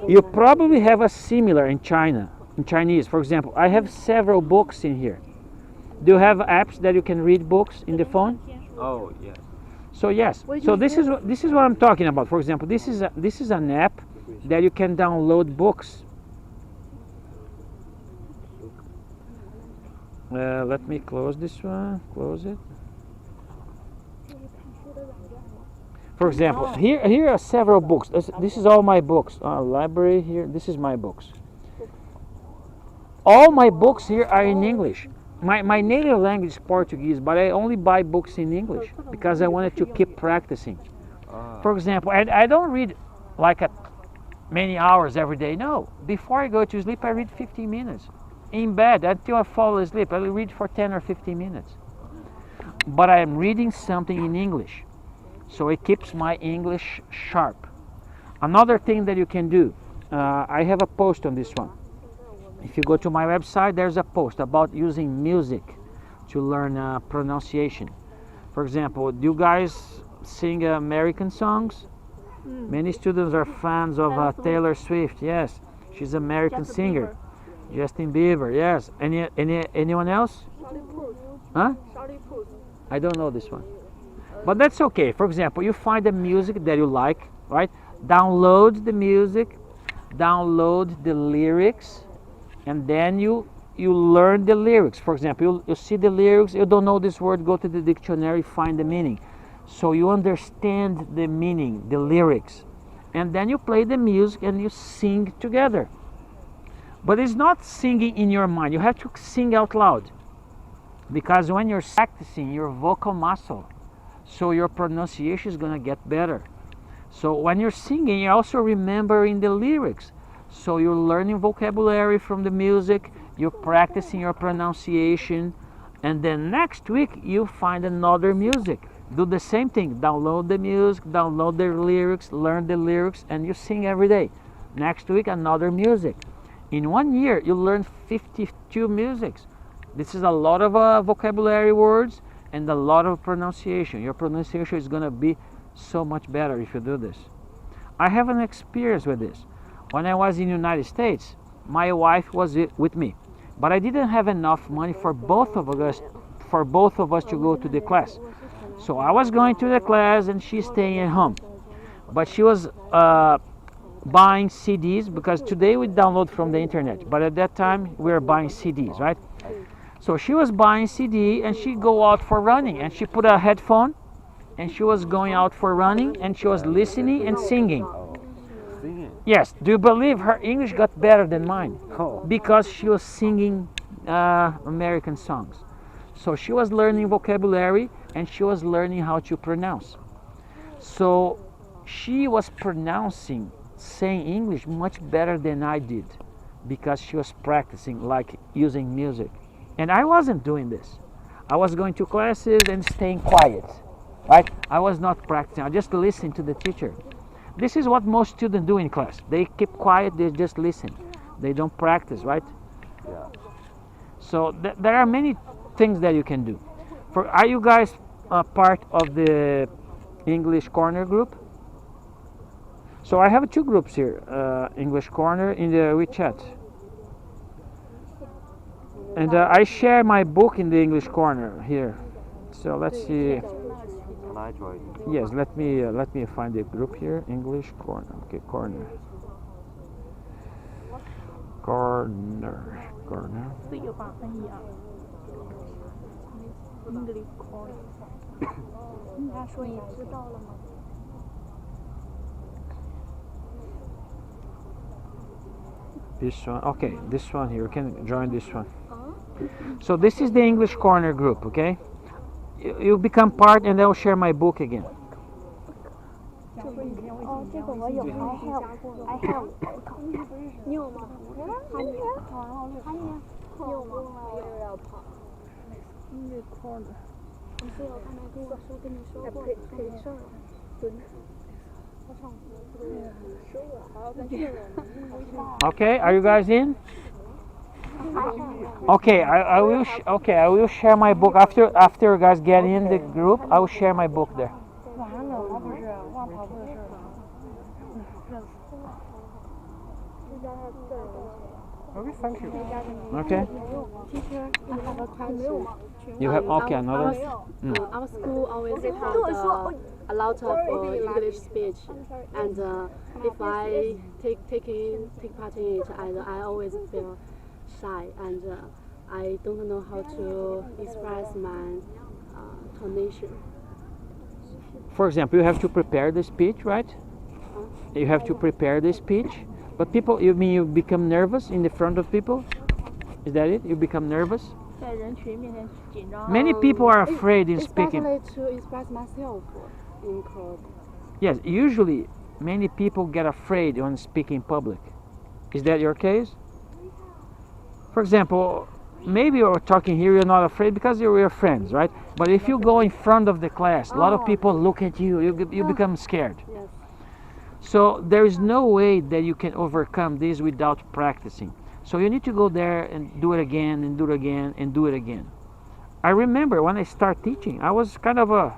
You probably have a similar in China, in Chinese. For example, I have several books in here. Do you have apps that you can read books in the phone? Oh, yes. So yes. So this is what I'm talking about. For example, this is an app that you can download books. Let me close this one. Close it. For example, here are several books. This is all my books. Library here. This is my books. All my books here are in English. My native language is Portuguese, but I only buy books in English because I wanted to keep practicing. For example, I don't read like many hours every day. No, before I go to sleep, I read 15 minutes. In bed, until I fall asleep, I will read for 10 or 15 minutes. But I am reading something in English, so it keeps my English sharp. Another thing that you can do, I have a post on this one. If you go to my website, there's a post about using music to learn pronunciation. For example, do you guys sing American songs? Many students are fans of Taylor Swift. Yes, she's an American singer. Justin Bieber. Yes. Anyone else? Huh? I don't know this one. But that's okay. For example, you find a music that you like, right? Download the music, download the lyrics, and then you learn the lyrics. For example, you see the lyrics, you don't know this word, go to the dictionary, find the meaning. So you understand the meaning, the lyrics. And then you play the music and you sing together. But it's not singing in your mind. You have to sing out loud. Because when you're practicing your vocal muscle, so your pronunciation is going to get better. So when you're singing, you're also remembering the lyrics. So you're learning vocabulary from the music, you're practicing your pronunciation, and then next week you find another music. Do the same thing. Download the music, download the lyrics, learn the lyrics, and you sing every day. Next week, another music. In 1 year, you learn 52 musics. This is a lot of vocabulary words and a lot of pronunciation. Your pronunciation is going to be so much better if you do this. I have an experience with this. When I was in the United States, my wife was with me, but I didn't have enough money for both of us to go to the class. So I was going to the class and she's staying at home. But she was buying CDs, because today we download from the internet, but at that time we were buying CDs, right? So she was buying CD and she go out for running, and she put a headphone and she was going out for running and she was listening and singing. Yes, do you believe her English got better than mine? Because she was singing American songs. So she was learning vocabulary and she was learning how to pronounce. So she was pronouncing, saying English much better than I did, because she was practicing, like using music. And I wasn't doing this. I was going to classes and staying quiet, right? I was not practicing. I just listened to the teacher. This is what most students do in class. They keep quiet, they just listen. They don't practice, right? Yeah. So there are many things that you can do. Are you guys part of the English Corner group? So I have two groups here, English Corner in the WeChat. And I share my book in the English Corner here. So let's see. Can I join? Yes, let me find the group here. English Corner. Okay, Corner. Corner. 自由版翻译啊。English corner。他说你知道了吗？ This one, okay, this one here, you can join this one. So this is the English Corner group, okay? You become part and I'll share my book again. 哦，这个我有 I have。你有吗？他有。你有吗？我也要跑。English corner。不是，我刚才跟你说过，没事儿。Okay, are you guys in? Okay, I will share my book after you guys get in the group. I will share my book there. 完了，我不是忘跑步的事儿了。Okay, thank you. Okay. Teacher, I have a question. You have okay another. Our school always have a lot of English speech, and if I take part in it, I always feel shy, and I don't know how to express my tonation. For example, you have to prepare the speech, right? You have to prepare the speech. But people, you mean you become nervous in the front of people? Is that it? You become nervous? 在人群面前紧张。 Many people are afraid in speaking. Especially to express myself in crowd. Yes, usually many people get afraid when speaking in public. Is that your case? For example, maybe you're talking here, you're not afraid because you're your friends, right? But if you go in front of the class, a lot of people look at you, you become scared. Yes. So there is no way that you can overcome this without practicing. So you need to go there and do it again and do it again and do it again. I remember when I started teaching, I was kind of a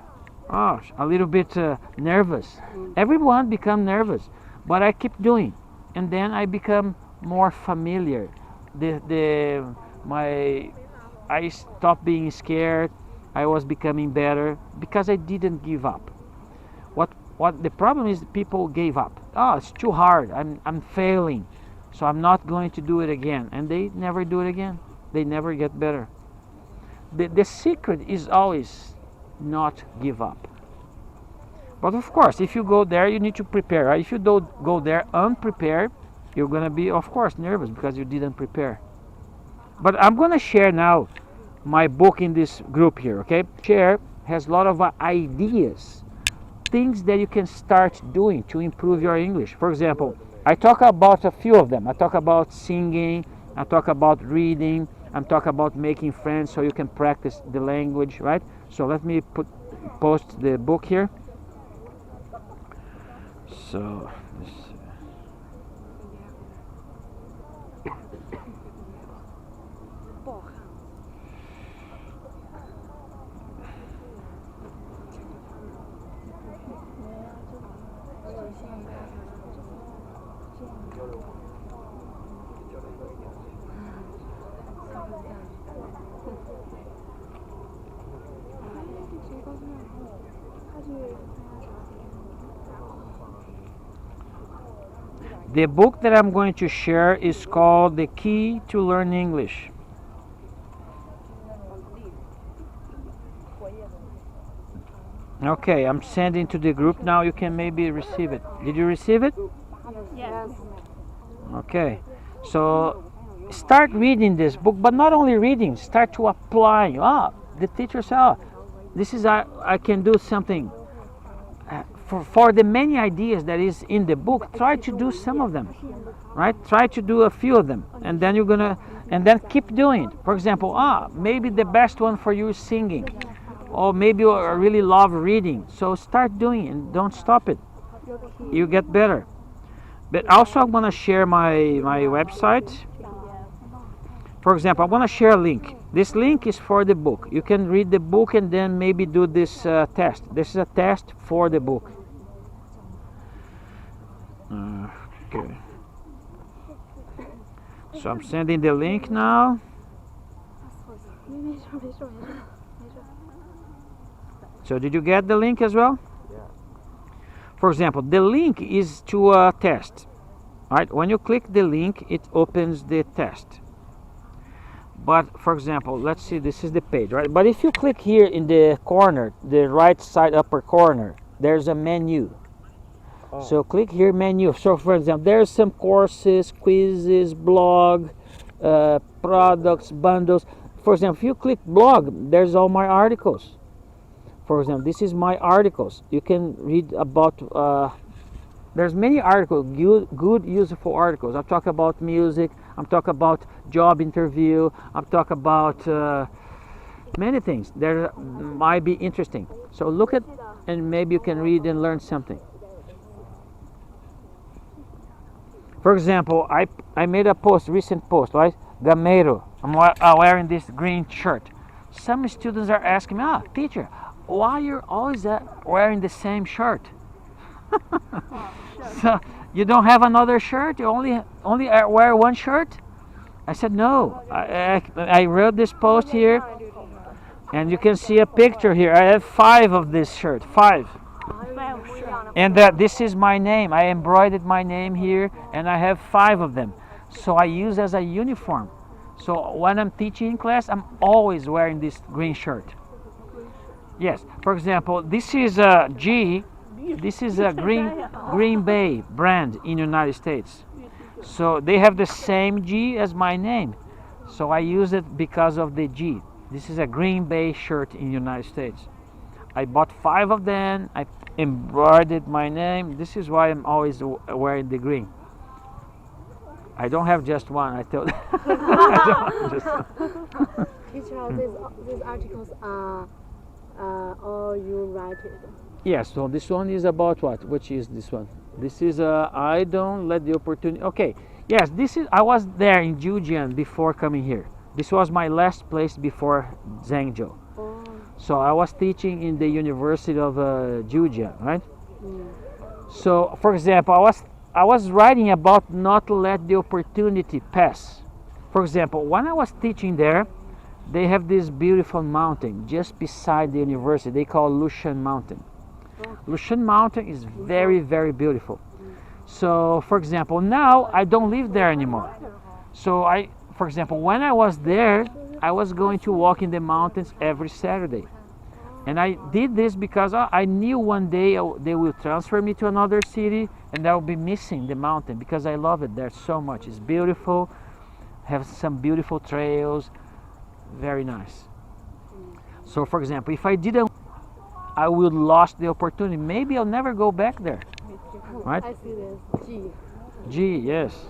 little bit nervous. Everyone become nervous, but I keep doing, and then I become more familiar. I stopped being scared. I was becoming better because I didn't give up. What the problem is, people gave up. Oh, it's too hard. I'm failing, so I'm not going to do it again, and they never do it again. They never get better. The secret is always not give up. But of course, if you go there, you need to prepare. Right? If you don't go there unprepared, you're gonna be, of course, nervous because you didn't prepare. But I'm gonna share now my book in this group here. Okay, share has a lot of ideas. Things that you can start doing to improve your English. For example, I talk about a few of them. I talk about singing, I talk about reading, I'm talking about making friends so you can practice the language, right? So let me post the book here. So the book that I'm going to share is called The Key to Learn English. Okay, I'm sending to the group now. You can maybe receive it. Did you receive it? Yes. Okay, so start reading this book, but not only reading, start to apply. The teacher said, this is I can do something. For the many ideas that is in the book, try to do some of them, right? Try to do a few of them, and then then keep doing it. For example, maybe the best one for you is singing, or maybe you really love reading. So start doing it and don't stop it. You get better. But also I'm gonna share my website. For example, I'm gonna share a link. This link is for the book. You can read the book and then maybe do this test. This is a test for the book. Okay. So I'm sending the link now. 没事没事没事。 So did you get the link as well? Yeah. For example, the link is to a test. Right? When you click the link, it opens the test. But for example, let's see, this is the page, right? But if you click here in the corner, the right side upper corner, there's a menu. Oh. So click here, menu. So for example, there's some courses, quizzes, blog, products, bundles. For example, if you click blog, there's all my articles. For example, this is my articles. You can read about, there's many articles, good, useful articles. I'm talking about music, I'm talking about job interview, I'm talking about many things that might be interesting. So look at, and maybe you can read and learn something. For example, I made a post, recent post, right? Gameiro, I'm wearing this green shirt. Some students are asking me, teacher, why you're always wearing the same shirt? So you don't have another shirt? You only wear one shirt? I said no. I wrote this post here, and you can see a picture here. I have 5 of this shirt, 5. And this is my name. I embroidered my name here, and I have 5 of them. So I use as a uniform. So when I'm teaching in class, I'm always wearing this green shirt. Yes, for example, this is a G. This is a Green Bay brand in United States. So they have the same G as my name. So I use it because of the G. This is a Green Bay shirt in United States. I bought 5 of them. I embroidered my name. This is why I'm always wearing the green. I don't have just one. I told. Teacher, these articles are all you write it. Yes. So this one is about what? Which is this one? This is I don't let the opportunity. Okay. Yes. This is. I was there in Jiujiang before coming here. This was my last place before Zhengzhou. Oh. So I was teaching in the University of Jiujiang, right? So, for example, I was writing about not to let the opportunity pass. For example, when I was teaching there, they have this beautiful mountain just beside the university. They call Lushan Mountain. Lushan Mountain is very, very beautiful. So, for example, now I don't live there anymore. So for example, when I was there, I was going to walk in the mountains every Saturday. And I did this because I knew one day they will transfer me to another city and I will be missing the mountain because I love it there so much. It's beautiful, have some beautiful trails, very nice. So for example, if I didn't, I would lost the opportunity. Maybe I'll never go back there, right? I see this. G, yes.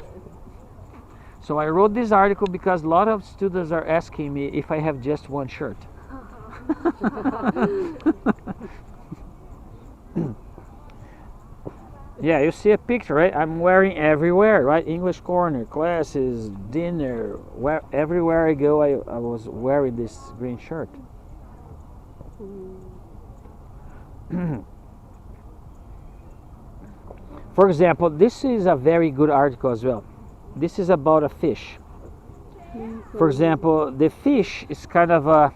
So I wrote this article because a lot of students are asking me if I have just one shirt. Yeah, you see a picture, right? I'm wearing everywhere, right? English corner, classes, dinner, everywhere I go, I was wearing this green shirt. For example, this is a very good article as well. This is about a fish. For example, the fish is kind of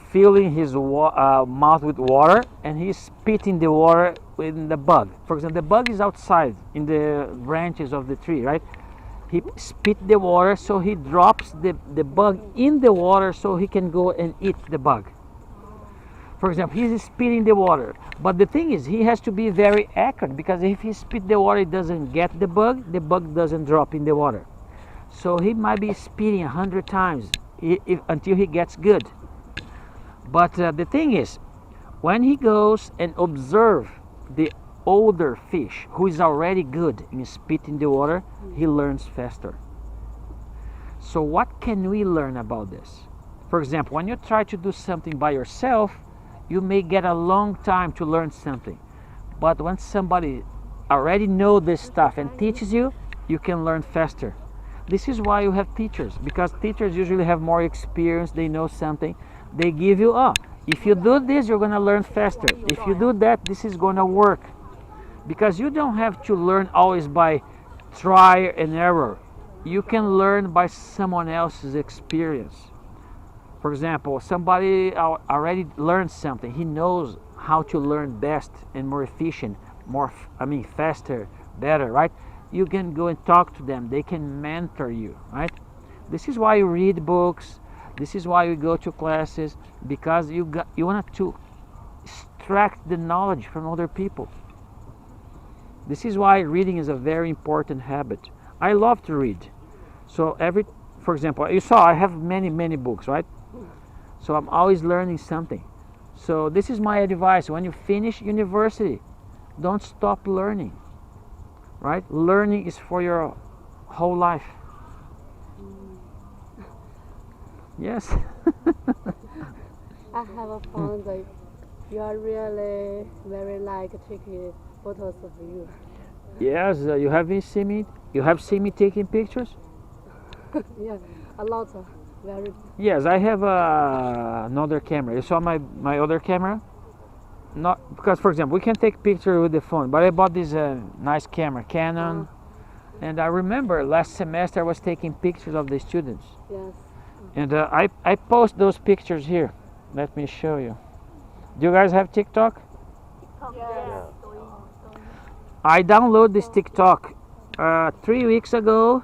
filling his mouth with water, and he's spitting the water with the bug. For example, the bug is outside in the branches of the tree, right? He spit the water, so he drops the bug in the water so he can go and eat the bug. For example, he's spitting the water, but the thing is, he has to be very accurate, because if he spit the water, it doesn't get the bug doesn't drop in the water. So he might be spitting 100 times until he gets good. But the thing is, when he goes and observe the older fish who is already good in spitting the water, he learns faster. So what can we learn about this? For example, when you try to do something by yourself, you may get a long time to learn something. But when somebody already knows this stuff and teaches you, you can learn faster. This is why you have teachers, because teachers usually have more experience, they know something. They give you, if you do this, you're going to learn faster. If you do that, this is going to work. because you don't have to learn always by trial and error. You can learn by someone else's experience. For example, somebody already learned something. He knows how to learn best and more efficient, faster, better, right? You can go and talk to them. They can mentor you, right? This is why you read books. This is why you go to classes, because you want to extract the knowledge from other people. This is why reading is a very important habit. I love to read. So for example, you saw I have many books, right? So I'm always learning something. So this is my advice. When you finish university, don't stop learning, right? Learning is for your whole life. Yes. I have found that you are really very like taking photos of you. Yes, you have seen me. You have seen me taking pictures. Yeah, a lot of very. Yes, I have another camera. You saw my other camera? Not because, for example, we can take pictures with the phone, but I bought this nice camera, Canon, and I remember last semester I was taking pictures of the students. Yes. And I post those pictures here. Let me show you. Do you guys have TikTok? Yes. I downloaded this TikTok 3 weeks ago,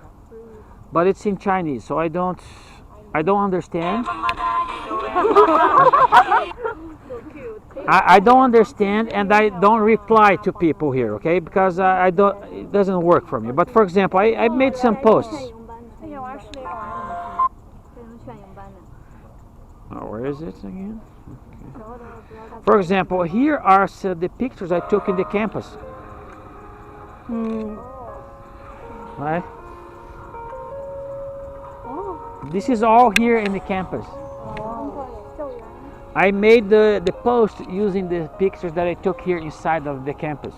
but it's in Chinese, so I don't understand. I don't understand, and I don't reply to people here, okay? Because it doesn't work for me. But for example, I made some posts. Where is it again? Okay. For example, here are the pictures I took in the campus. Right? This is all here in the campus. I made the post using the pictures that I took here inside of the campus.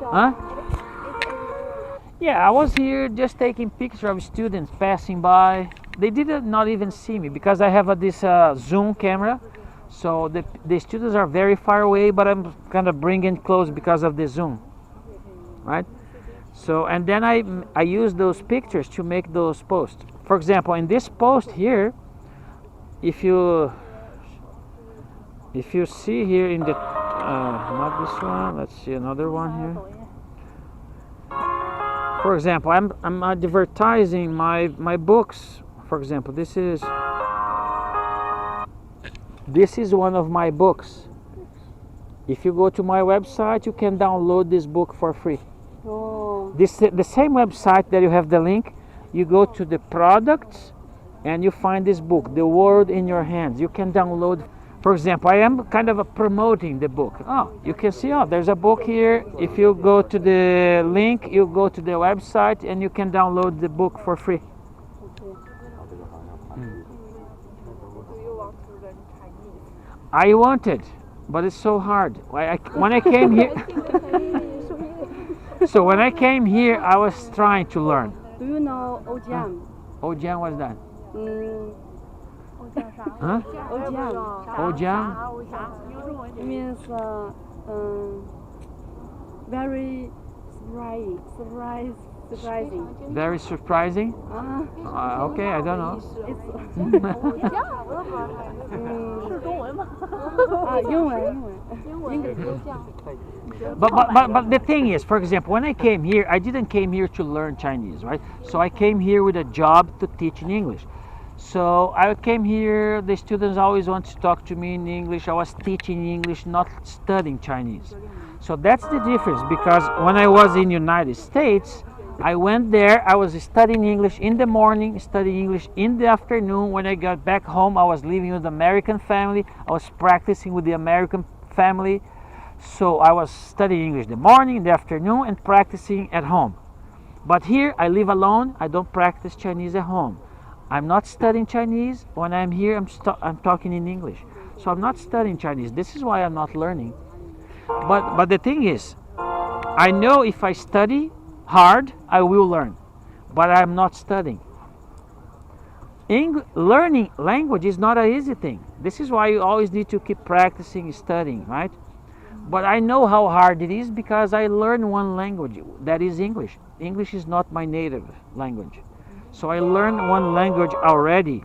Huh? Yeah, I was here just taking pictures of students passing by. They did not even see me because I have this zoom camera. So the students are very far away, but I'm kind of bringing close because of the zoom. Right? So, and then I use those pictures to make those posts. For example, in this post here, if you see here in the not this one, let's see another one here. For example, I'm advertising my books. For example, this is one of my books. If you go to my website, you can download this book for free. Oh. The same website that you have the link, you go to the products and you find this book, The World in Your Hands. You can download. For example, I am kind of promoting the book. Oh, you can see, there's a book here. If you go to the link, you go to the website and you can download the book for free. I wanted, but it's so hard. When I came here, so when I came here, I was trying to learn. Do you know Ojiang? Ojiang, what's that? Huh? Ojiang. Ojiang? It means very surprising. Very surprising? Okay, I don't know. But the thing is, for example, when I came here, I didn't came here to learn Chinese, right? So I came here with a job to teach in English. So I came here, the students always want to talk to me in English. I was teaching English, not studying Chinese. So that's the difference, because when I was in United States, I went there, I was studying English in the morning, studying English in the afternoon. When I got back home, I was living with the American family. I was practicing with the American family. So I was studying English in the morning, in the afternoon, and practicing at home. But here, I live alone. I don't practice Chinese at home. I'm not studying Chinese. When I'm here, I'm talking in English. So I'm not studying Chinese. This is why I'm not learning. But the thing is, I know if I study hard, I will learn. But I'm not studying. Learning language is not an easy thing. This is why you always need to keep practicing, studying, right? But I know how hard it is because I learned one language, that is English. English is not my native language. So I learned one language already.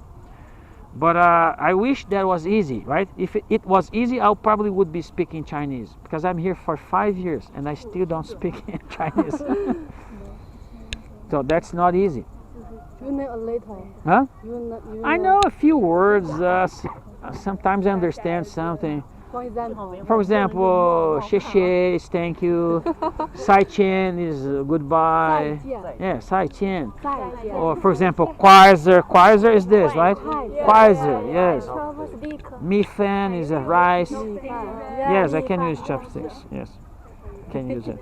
But I wish that was easy, right? If it was easy, I probably would be speaking Chinese because I'm here for 5 years and I still don't speak Chinese. So that's not easy. You know a little. Huh? You I know a few words. Sometimes I understand something. For example. For example, 谢谢 is thank you. 再见 is goodbye. 再见。 Yeah, 再见. 再见。 Or for example, quasar. Quasar is this, right? Quasar, yes. Mi-fan is a rice. Yes, I can use chopsticks. Yes, can use it.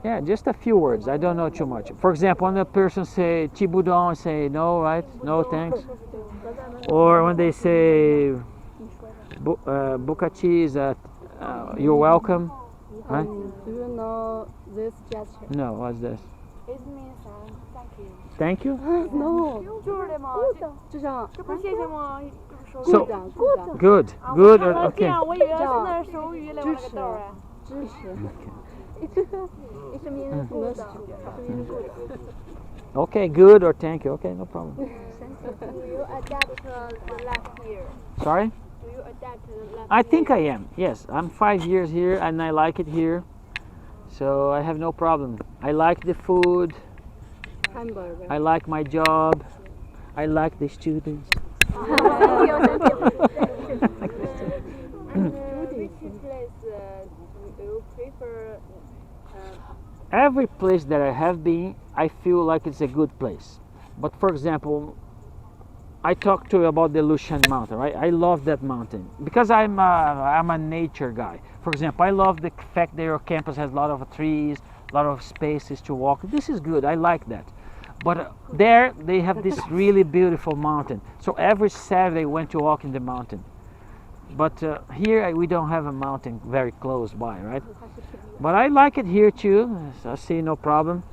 Yeah, just a few words. I don't know too much. For example, when a person say "chibudon," I say no, right? No, thanks. Or when they say "bukachi," is you're welcome, right? Do you know this gesture? No, what's this? It means Thank thank you. you. No. 就是的嘛，就像这不是谢谢吗？手语 So 鼓掌鼓掌 good, 啊 good. 我看了 Okay. 这样，我以为是那手语嘞，我那个豆儿哎。支持。 It means good. Okay, good or thank you. Okay, no problem. Do you adapt the last year? Sorry. Do you adapt the last I think I am. Yes, I'm 5 years here and I like it here. So I have no problem. I like the food. Hamburger. I like my job. I like the students. Thank you, thank you. And which place do you prefer? Every place that I have been, I feel like it's a good place. But for example, I talked to you about the Lushan Mountain, right? I love that mountain because I'm a nature guy. For example, I love the fact that your campus has a lot of trees, a lot of spaces to walk. This is good. I like that. But there they have this really beautiful mountain. So every Saturday I went to walk in the mountain. But here we don't have a mountain very close by, right? But I like it here too. So I see no problem.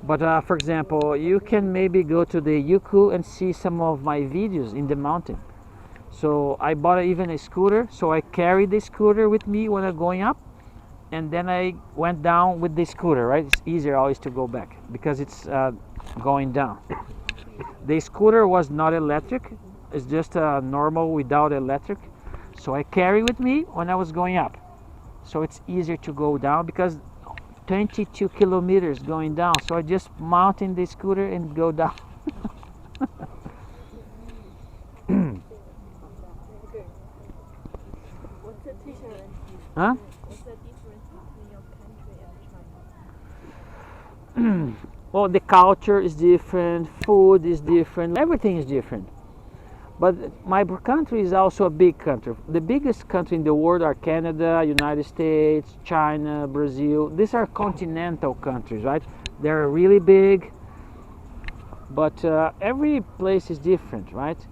But for example, you can maybe go to the Yuku and see some of my videos in the mountain. So I bought even a scooter. So I carried the scooter with me when I'm going up. And then I went down with the scooter, right? It's easier always to go back because it's going down. The scooter was not electric. It's just normal without electric. So I carry with me when I was going up. So it's easier to go down because 22 kilometers going down. So I just mount in the scooter and go down. What's the difference? Huh? What's the difference between your country and China? Well, the culture is different, food is different, everything is different. But my country is also a big country. The biggest country in the world are Canada, United States, China, Brazil. These are continental countries, right? They're really big, but every place is different, right?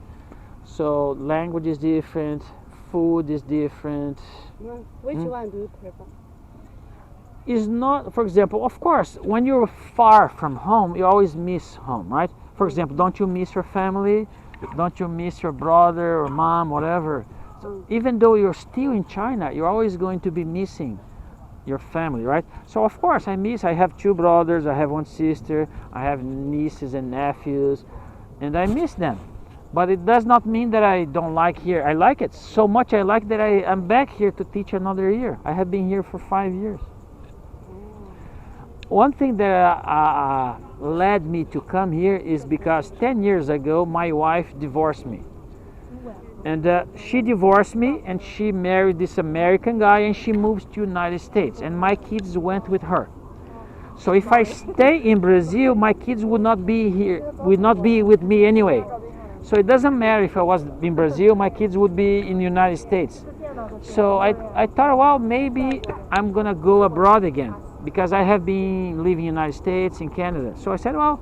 So language is different, food is different. Which one do you prefer? Is not, for example, of course, when you're far from home, you always miss home, right? For example, don't you miss your family? Don't you miss your brother or mom, whatever? So even though you're still in China, you're always going to be missing your family, right? So of course I have 2 brothers, I have 1 sister, I have nieces and nephews, and I miss them. But it does not mean that I don't like here. I like it so much. I like that I'm back here to teach another year. I have been here for 5 years. One thing that led me to come here is because 10 years ago my wife divorced me. And she divorced me and she married this American guy and she moved to United States and my kids went with her. So if I stay in Brazil, my kids would not be here, would not be with me anyway. So it doesn't matter if I was in Brazil, my kids would be in the United States. So I thought, well, maybe I'm gonna go abroad again because I have been living in the United States, in Canada. So I said, well,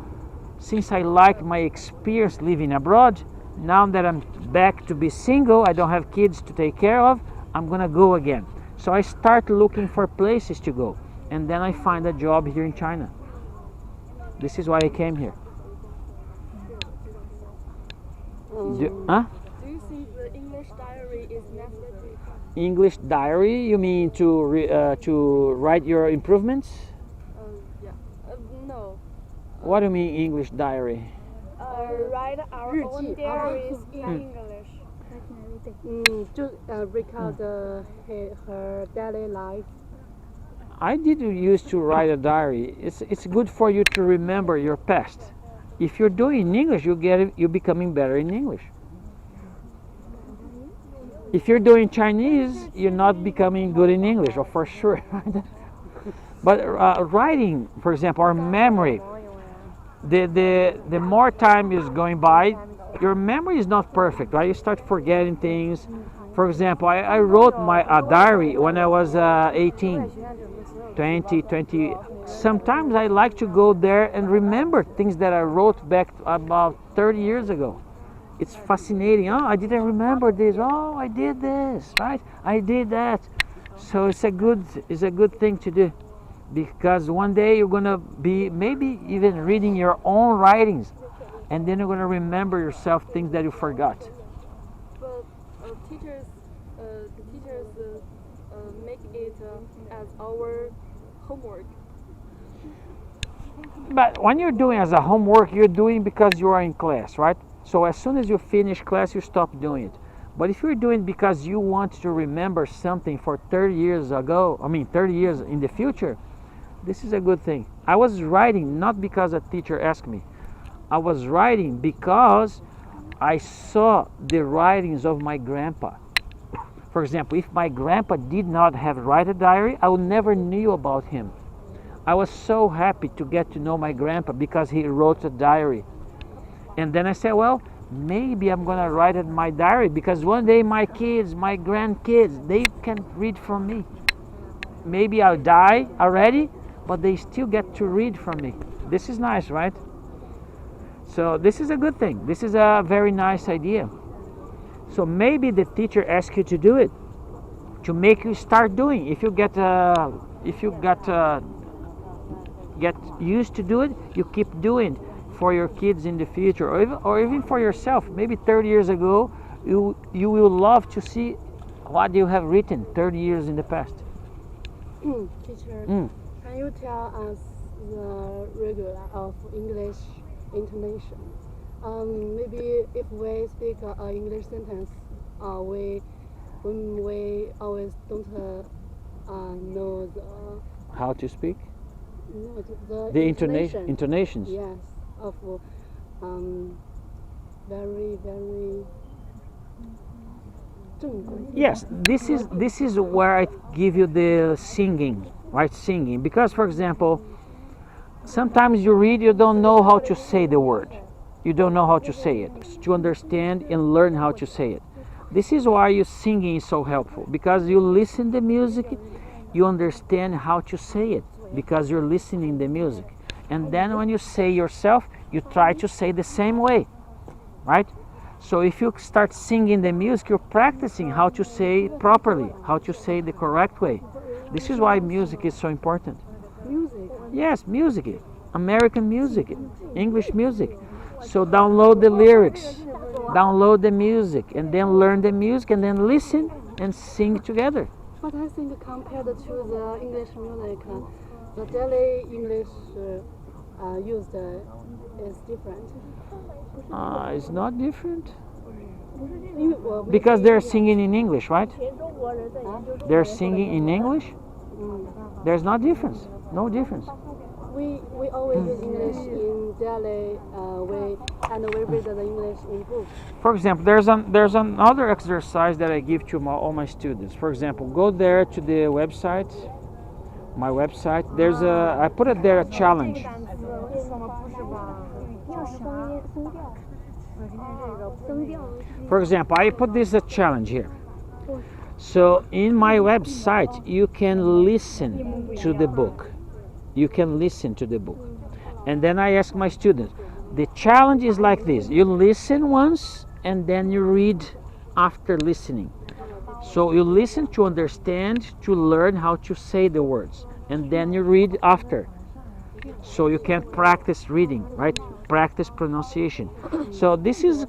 since I like my experience living abroad, now that I'm back to be single, I don't have kids to take care of, I'm gonna go again. So I start looking for places to go. And then I find a job here in China. This is why I came here. Do you see English diary is necessary. English diary? You mean to write your improvements? Yeah. No. What do you mean English diary? Write our own diaries in English. 就record her daily life. I did used to write a diary. It's good for you to remember your past. If you're doing in English, you're becoming better in English. If you're doing Chinese, you're not becoming good in English, or for sure. But writing, for example, our memory, the more time is going by, your memory is not perfect, right? You start forgetting things. For example, I wrote a diary when I was 18, 20. Sometimes I like to go there and remember things that I wrote back about 30 years ago. It's fascinating. Oh, I didn't remember this. Oh, I did this, right? I did that. So it's a good thing to do, because one day you're gonna be maybe even reading your own writings, and then you're gonna remember yourself things that you forgot. But teachers make it as our homework. But when you're doing as a homework, you're doing because you are in class, right? So as soon as you finish class, you stop doing it. But if you're doing it because you want to remember something for 30 years ago, 30 years in the future, this is a good thing. I was writing not because a teacher asked me. I was writing because I saw the writings of my grandpa. For example, if my grandpa did not have write a diary, I would never knew about him. I was so happy to get to know my grandpa because he wrote a diary. And then I said, well, maybe I'm going to write in my diary, because one day my kids, my grandkids, they can read from me. Maybe I'll die already, but they still get to read from me. This is nice, right? So this is a good thing. This is a very nice idea. So maybe the teacher asks you to do it, to make you start doing. If you get used to do it, you keep doing for your kids in the future, or even for yourself. Maybe 30 years ago, you will love to see what you have written 30 years in the past. Teacher, can you tell us the regular of English intonation? Maybe if we speak an English sentence, when we always don't know the How to speak? no, The intonations. Yes, of very 正规. Yes, this is where I give you the singing, right? Singing, because for example, sometimes you read, you don't know how to say the word. You don't know how to say it. To understand and learn how to say it. This is why your singing is so helpful, because you listen the music, you understand how to say it, because you're listening the music. And then when you say yourself, you try to say the same way, right? So if you start singing the music, you're practicing how to say properly, how to say the correct way. This is why music is so important. Music. Yes, music, American music, English music. So download the lyrics, download the music, and then learn the music, and then listen and sing together. But I think compared to the English music, the daily English used is different. It's not different. 因为我 Because they're singing in English, right? They're singing in English. There's no difference. No difference. we always use English in daily way, and we read the English in books. For example, there's another exercise that I give to all my students. For example, go there to the website, my website. I put it there a challenge. For example, I put this a challenge here. So in my website, you can listen to the book. You can listen to the book. And then I ask my students, the challenge is like this. You listen once and then you read after listening. So you listen to understand, to learn how to say the words. And then you read after. So you can practice reading, right? Practice pronunciation. So this is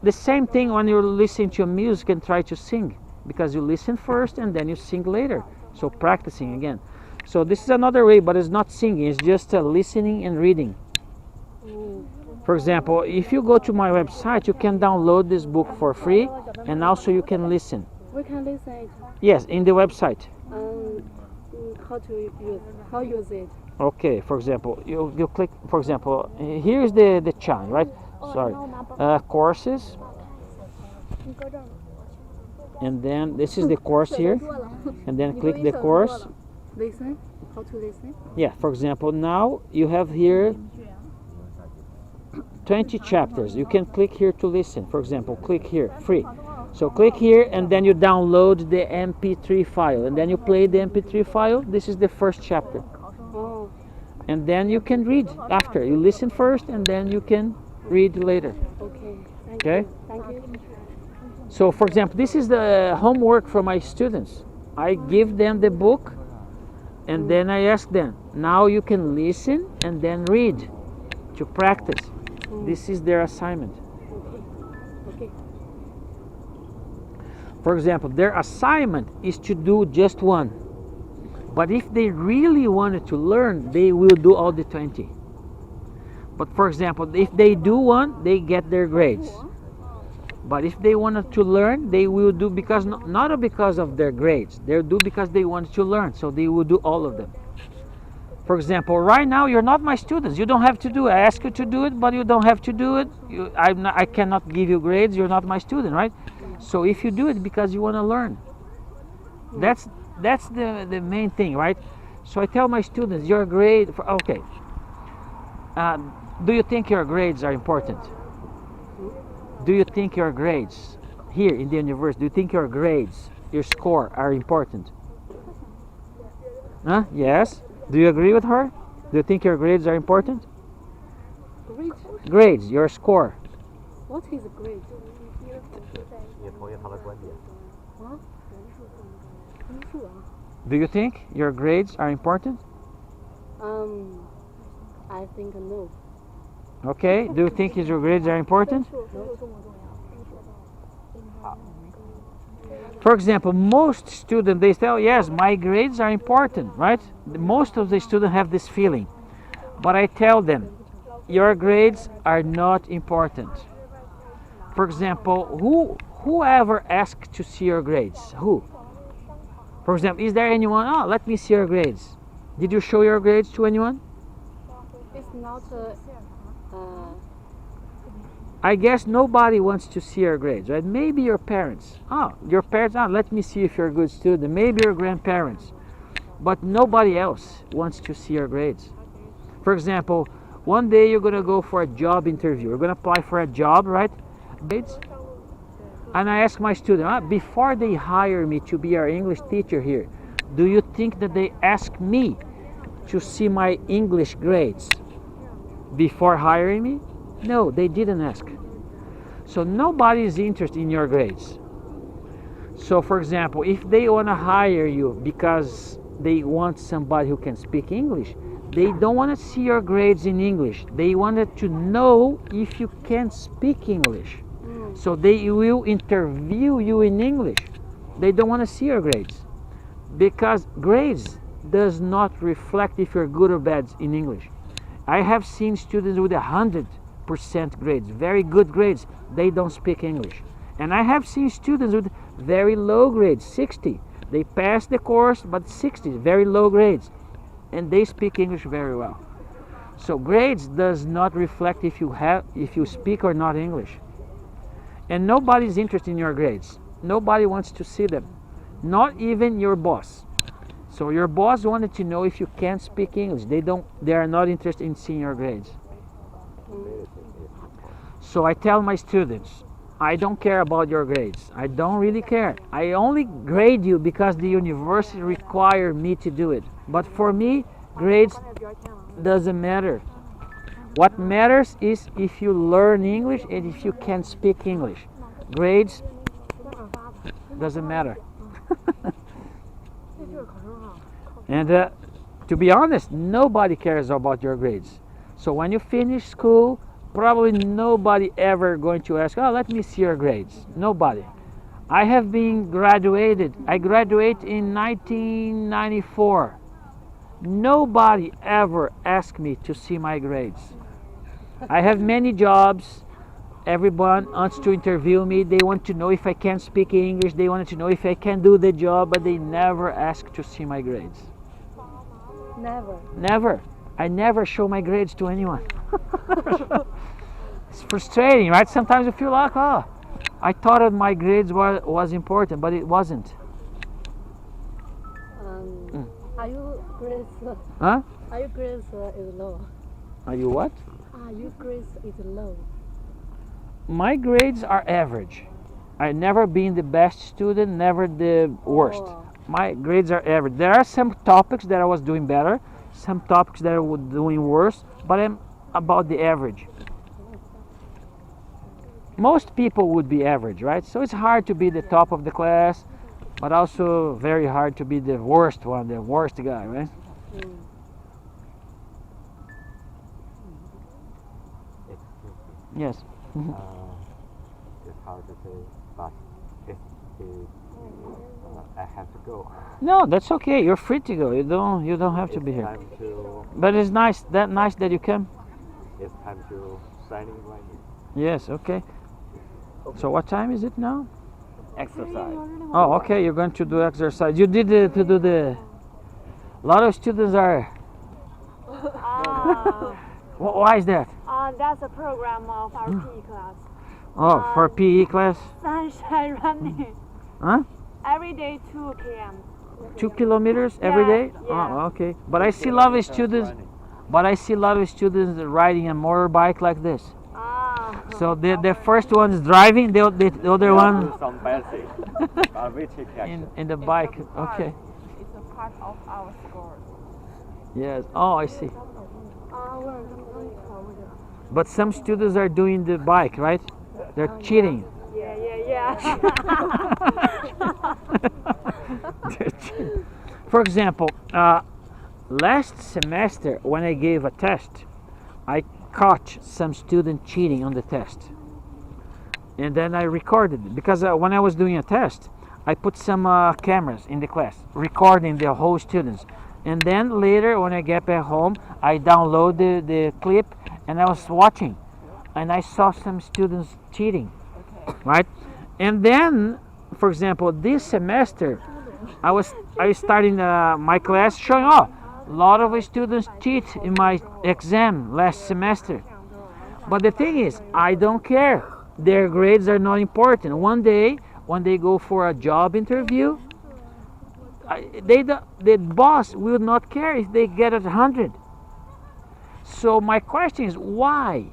the same thing when you're listening to music and try to sing, because you listen first and then you sing later. So practicing again. So this is another way, but it's not singing, it's just listening and reading. For example, if you go to my website, you can download this book for free, and also you can listen. We can listen it. Yes, in the website. How use it? Okay, for example, you click, for example, here is the channel, right? Sorry. Courses. And then this is the course here. And then click the course. Listen? How to listen? Yeah, for example, now you have here 20 chapters. You can click here to listen. For example, click here, free. So click here and then you download the MP3 file. And then you play the MP3 file. This is the first chapter. Oh, And then you can read after. You listen first and then you can read later. okay. Okay? Thank you. So for example, this is the homework for my students. I give them the book and then I ask them, now you can listen and then read to practice. This is their assignment. Okay. For example, their assignment is to do just one. But if they really wanted to learn, they will do all the 20. But for example, if they do one, they get their grades. But if they wanted to learn, they will do, because not because of their grades. They'll do because they wanted to learn. So they will do all of them. For example, right now you're not my students. You don't have to do it. I ask you to do it, but you don't have to do it. I cannot give you grades. You're not my student, right? So if you do it because you want to learn, that's the main thing, right? So I tell my students, your grade. Okay. Do you think your grades are important? Do you think your grades here in the university? Do you think your grades, your score, are important? Huh? Yes. Do you agree with her? Do you think your grades are important? Grade? Grades, your score. What is a grade? 也同意他的观点。分数啊。 Do you think your grades are important? I think no. Okay. Do you think your grades are important? For example, most students, they say, yes, my grades are important, right? Most of the students have this feeling. But I tell them, your grades are not important. For example, whoever asked to see your grades? Who? For example, is there anyone? Oh, let me see your grades. Did you show your grades to anyone? It's not I guess nobody wants to see your grades, right? Maybe your parents. Oh, your parents, let me see if you're a good student. Maybe your grandparents. But nobody else wants to see your grades. For example, one day you're going to go for a job interview. You're going to apply for a job, right? Grades. And I ask my student, before they hire me to be our English teacher here, do you think that they ask me to see my English grades before hiring me? No, they didn't ask. So nobody is interested in your grades. So for example, if they want to hire you because they want somebody who can speak English, they don't want to see your grades in English. They wanted to know if you can speak English. So they will interview you in English. They don't want to see your grades, because grades does not reflect if you're good or bad in English. I have seen students with 100% grades, very good grades. They don't speak English. And I have seen students with very low grades, 60. They pass the course, but 60, very low grades. And they speak English very well. So grades does not reflect if you speak or not English. And nobody's interested in your grades. Nobody wants to see them. Not even your boss. So your boss wanted to know if you can speak English. They are not interested in seeing your grades. So I tell my students, I don't care about your grades. I don't really care. I only grade you because the university requires me to do it. But for me, grades doesn't matter. What matters is if you learn English and if you can speak English. Grades doesn't matter. And to be honest, nobody cares about your grades. So when you finish school, probably nobody ever going to ask, oh, let me see your grades. Nobody. I have been graduated. I graduated in 1994. Nobody ever asked me to see my grades. I have many jobs. Everyone wants to interview me. They want to know if I can speak English. They want to know if I can do the job, but they never ask to see my grades. Never. Never. I never show my grades to anyone. It's frustrating, right? Sometimes you feel like, oh, I thought that my grades was important, but it wasn't. Are you grades? Huh? Are you grades is low? Are you what? Are you grades is low? My grades are average. I never been the best student, never the worst. My grades are average. There are some topics that I was doing better, some topics that I was doing worse, but I'm about the average. Most people would be average, right? So it's hard to be the top of the class, but also very hard to be the worst one, the worst guy, right? Excuse me. Yes. It's hard to say, but I have to go. No, that's okay. You're free to go. You don't have to be here. Time to. But it's nice that you came. It's time to signing right now. Yes, okay. So what time is it now? Exercise. Oh, okay. You're going to do exercise. You did to do the. A lot of students are. Why is that? That's a program of our PE class. Oh, for PE class? Sunshine running. Huh? Every day 2 km. 2 kilometers every day? Yeah. Oh, okay. But I see a lot of students. But I see a lot of students riding a motorbike like this. So the first one is driving, the other one Some basic. But we take action. in the bike. Okay. It's a part of our sport. Yes. Oh, I see. But some students are doing the bike, right? They're cheating. Yeah. For example, last semester when I gave a test, I caught some student cheating on the test. And then I recorded it because when I was doing a test, I put some cameras in the class recording the whole students. And then later when I get back home, I download the clip and I was watching and I saw some students cheating, right? And then, for example, this semester, I was starting my class showing, a lot of students cheat in my exam last semester. But the thing is, I don't care. Their grades are not important. One day, when they go for a job interview, the boss will not care if they get 100. So my question is, why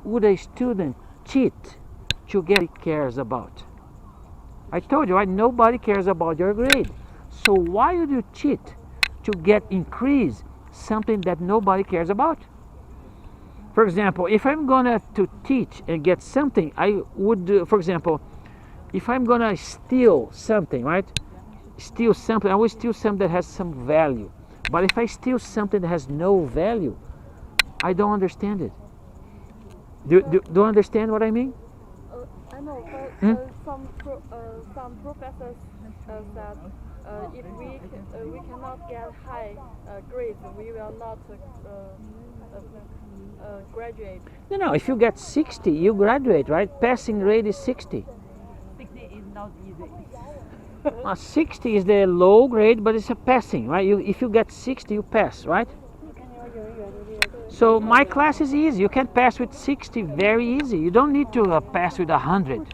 would a student cheat to get what he cares about? I told you, right? Nobody cares about your grade. So why would you cheat to get increase something that nobody cares about? For example, if I'm gonna to teach and get something, I would, for example, if I'm gonna steal something, right? Steal something, I will steal something that has some value. But if I steal something that has no value, I don't understand it. Do you understand what I mean? I know, but some professors said if we cannot get high grades, we will not graduate. No, if you get 60, you graduate, right? Passing grade is 60. 60 is not easy. 60 is the low grade, but it's a passing, right? If you get 60, you pass, right? So my class is easy. You can pass with 60 very easy. You don't need to pass with 100.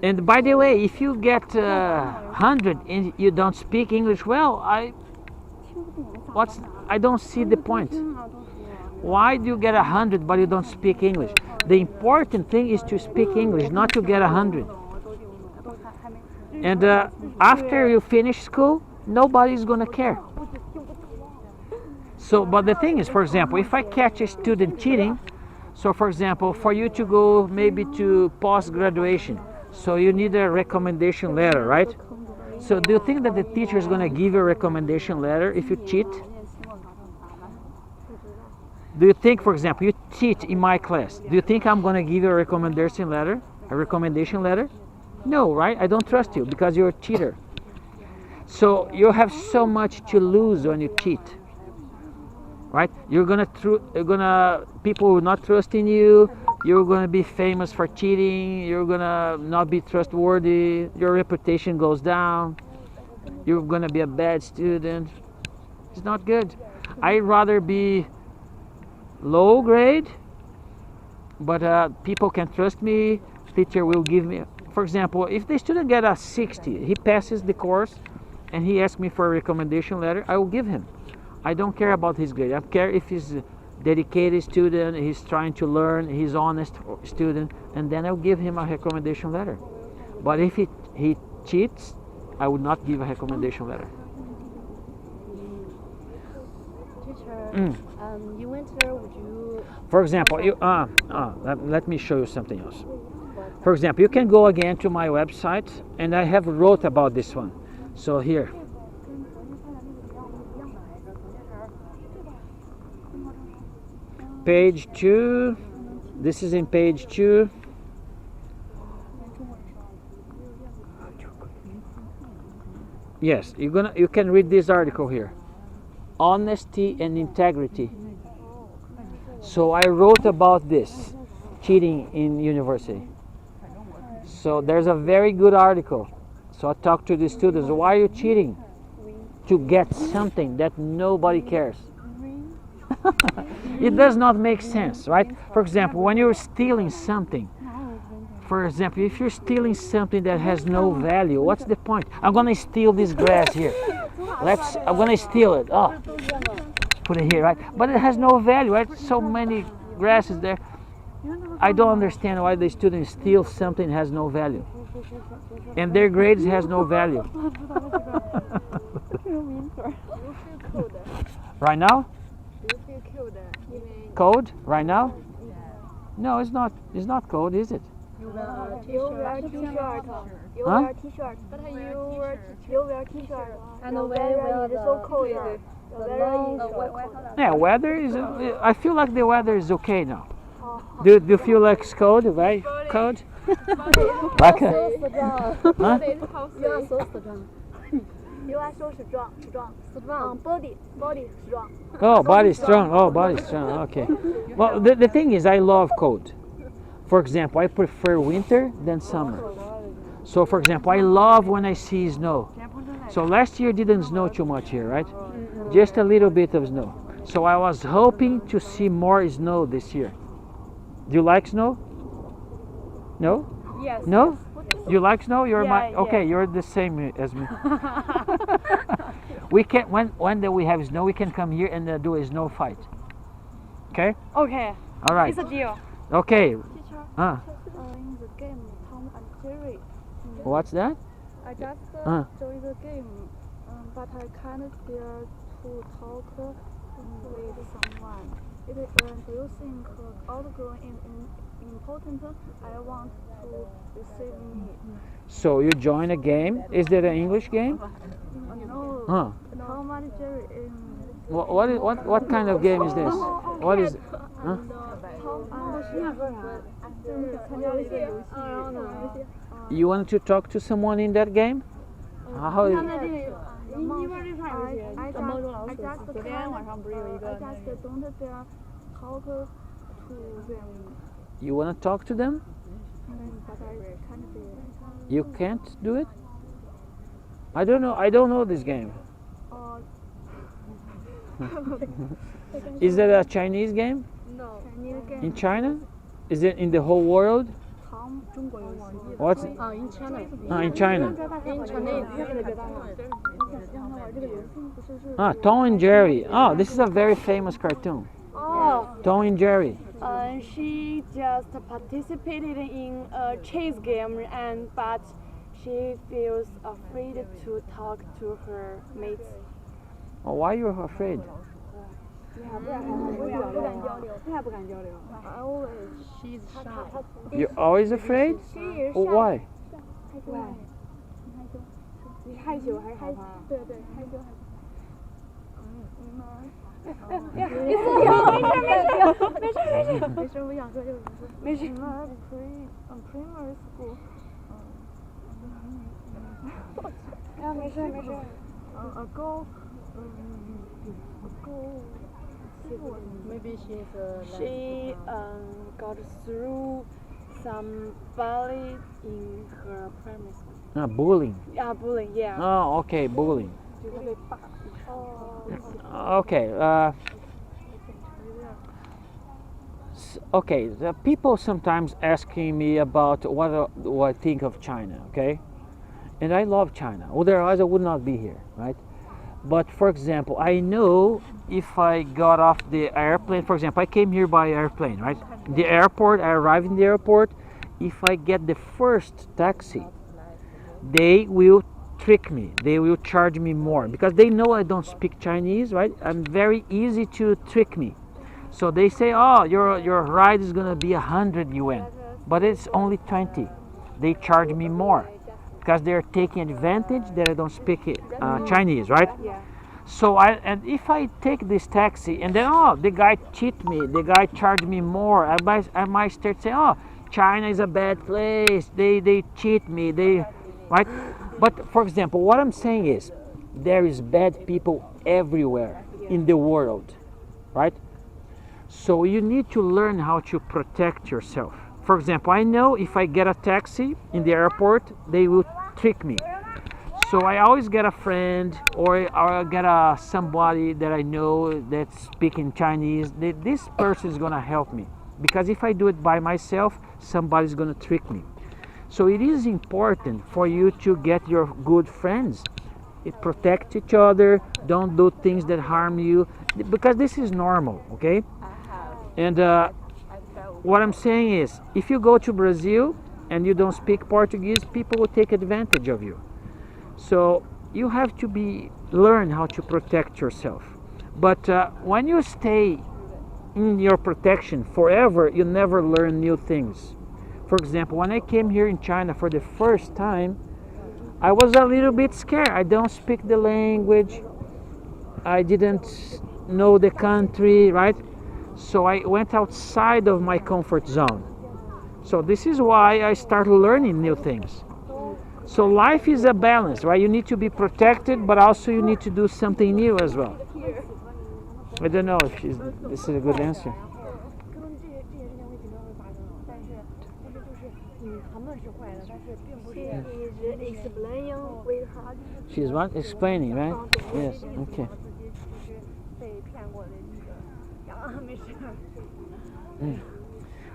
And by the way, if you get 100 and you don't speak English well, I don't see the point. Why do you get 100 but you don't speak English? The important thing is to speak English, not to get 100. And after you finish school, nobody's gonna care. So, but the thing is, for example, if I catch a student cheating, so for example, for you to go maybe to post-graduation, so you need a recommendation letter, right? So do you think that the teacher is gonna give you a recommendation letter if you cheat? Do you think, for example, you cheat in my class? Do you think I'm going to give you a recommendation letter? A recommendation letter? No, right? I don't trust you because you're a cheater. So you have so much to lose when you cheat, right? People will not trust in you. You're gonna be famous for cheating. You're gonna not be trustworthy. Your reputation goes down. You're gonna be a bad student. It's not good. I'd rather be low grade, but people can trust me. Teacher will give me, for example, if the student get a 60, he passes the course, and he asks me for a recommendation letter, I will give him. I don't care about his grade. I care if he's a dedicated student, he's trying to learn, he's honest student, and then I'll give him a recommendation letter. But if he cheats, I would not give a recommendation letter. Teacher, in winter, would you? For example, let me show you something else. For example, you can go again to my website, and I have wrote about this one. So here, page 2. This is in page 2. Yes, you can read this article here. Honesty and integrity. So I wrote about this, cheating in university. So there's a very good article. So I talked to the students, why are you cheating? To get something that nobody cares. It does not make sense, right? For example, when you're stealing something, for example, if you're stealing something that has no value, what's the point? I'm gonna steal this grass here. I'm gonna steal it. Oh, put it here, right? But it has no value, right? So many grasses there. I don't understand why the students steal something that has no value. And their grades has no value. Right now? Code? Right now? No, it's not. It's not code, is it? You wear t-shirt. You Huh? wear t-shirt. But you wear t-shirt. And the weather weather is so cold. The weather is Yeah, weather is. I feel like the weather is okay now. Do you feel like it's cold, right? Cold? Like a, huh? You are so strong. Body strong. Oh, body strong. Oh, body strong. Okay. Well, the thing is, I love cold. For example, I prefer winter than summer. So, for example, I love when I see snow. So last year didn't snow too much here, right? Just a little bit of snow. So I was hoping to see more snow this year. Do you like snow? No? Yes. No? You like snow? You're Yeah, okay. You're the same as me. We can when we have snow, we can come here and do a snow fight. Okay? Okay. All right. It's a deal. Okay. In the game Tom and Jerry. What's that? I just joined the game, but I can't dare to talk with someone. Do you think outgoing is important? I want to receive me. So you join a game. Is that an English game? No. Tom and Jerry. What kind of game is this? What is? Huh? You want to talk to someone in that game? How? I just don't dare talk to them. You want to talk to them? But I can't do it. You can't do it? I don't know. I don't know this game. Is it a Chinese game? No. Chinese game. In China? Is it in the whole world? What's it? in China. In China. In China. Tom and Jerry. Oh, this is a very famous cartoon. Oh. Tom and Jerry. She just participated in a chess game, but she feels afraid to talk to her mates. Oh, why are you afraid? She's shy. You're always afraid? Oh, why? 你害羞还是害怕？对，害羞。没事，我想说就是没事。Primary school。啊，没事。Ago. Maybe she got through some bully in her primary school. Bullying. Yeah, bullying. Yeah. Oh, okay, bullying. 就她被霸。 Okay. Okay. The people sometimes asking me about what I think of China. Okay, and I love China. Otherwise, I would not be here, right? But for example, I know if I got off the airplane. For example, I came here by airplane, right? The airport. I arrived in the airport. If I get the first taxi, they will trick me. They will charge me more because they know I don't speak Chinese, right? I'm very easy to trick me. So they say, oh, your ride is gonna be 100 yuan, but it's only 20. They charge me more because they're taking advantage that I don't speak Chinese, right? Yeah. So and if I take this taxi and then the guy cheat me, the guy charged me more, I might start saying, oh, China is a bad place. They cheat me. Right? But for example, what I'm saying is there is bad people everywhere in the world, right? So you need to learn how to protect yourself. For example, I know if I get a taxi in the airport, they will trick me. So I always get a friend or I get somebody that I know that's speaking Chinese. This person is gonna help me because if I do it by myself, somebody's gonna trick me. So it is important for you to get your good friends. Protect each other. Don't do things that harm you because this is normal, okay? And what I'm saying is, if you go to Brazil and you don't speak Portuguese, people will take advantage of you. So you have to learn how to protect yourself. But when you stay in your protection forever, you never learn new things. For example, when I came here in China for the first time, I was a little bit scared. I don't speak the language. I didn't know the country, right? So I went outside of my comfort zone. So this is why I started learning new things. So life is a balance, right? You need to be protected, but also you need to do something new as well. I don't know if this is a good answer. She's what? Explaining, right? Yes, okay.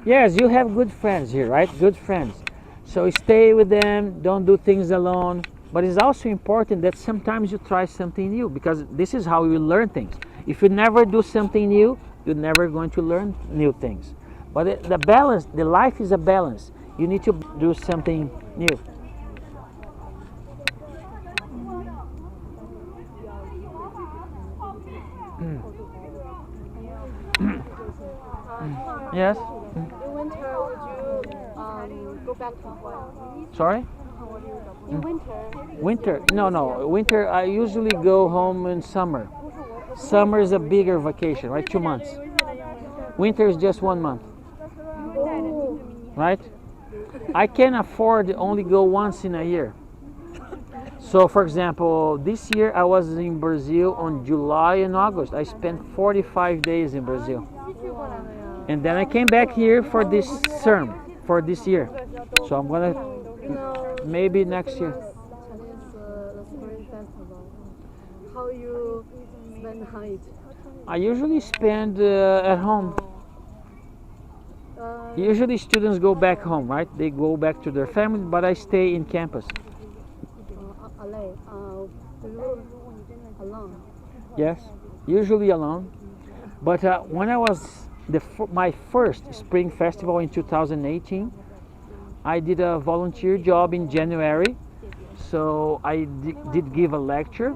Yes, you have good friends here, right? Good friends. So stay with them, don't do things alone. But it's also important that sometimes you try something new because this is how you learn things. If you never do something new, you're never going to learn new things. But the balance, the life is a balance. You need to do something new. Yes? In winter, would you go back to Hawaii? Sorry? In winter? Winter? No. Winter, I usually go home in summer. Summer is a bigger vacation, right? 2 months. Winter is just 1 month. Right? I can afford only go once in a year. So for example, this year I was in Brazil on July and August. I spent 45 days in Brazil. And then I came back here for this term, for this year. So I'm gonna, maybe next year. The Spring Festival. How you spend night? I usually spend at home. Usually students go back home, right? They go back to their families, but I stay in campus. Alone? Yes, usually alone. But when I was my first Spring Festival in 2018, I did a volunteer job in January. So I did give a lecture,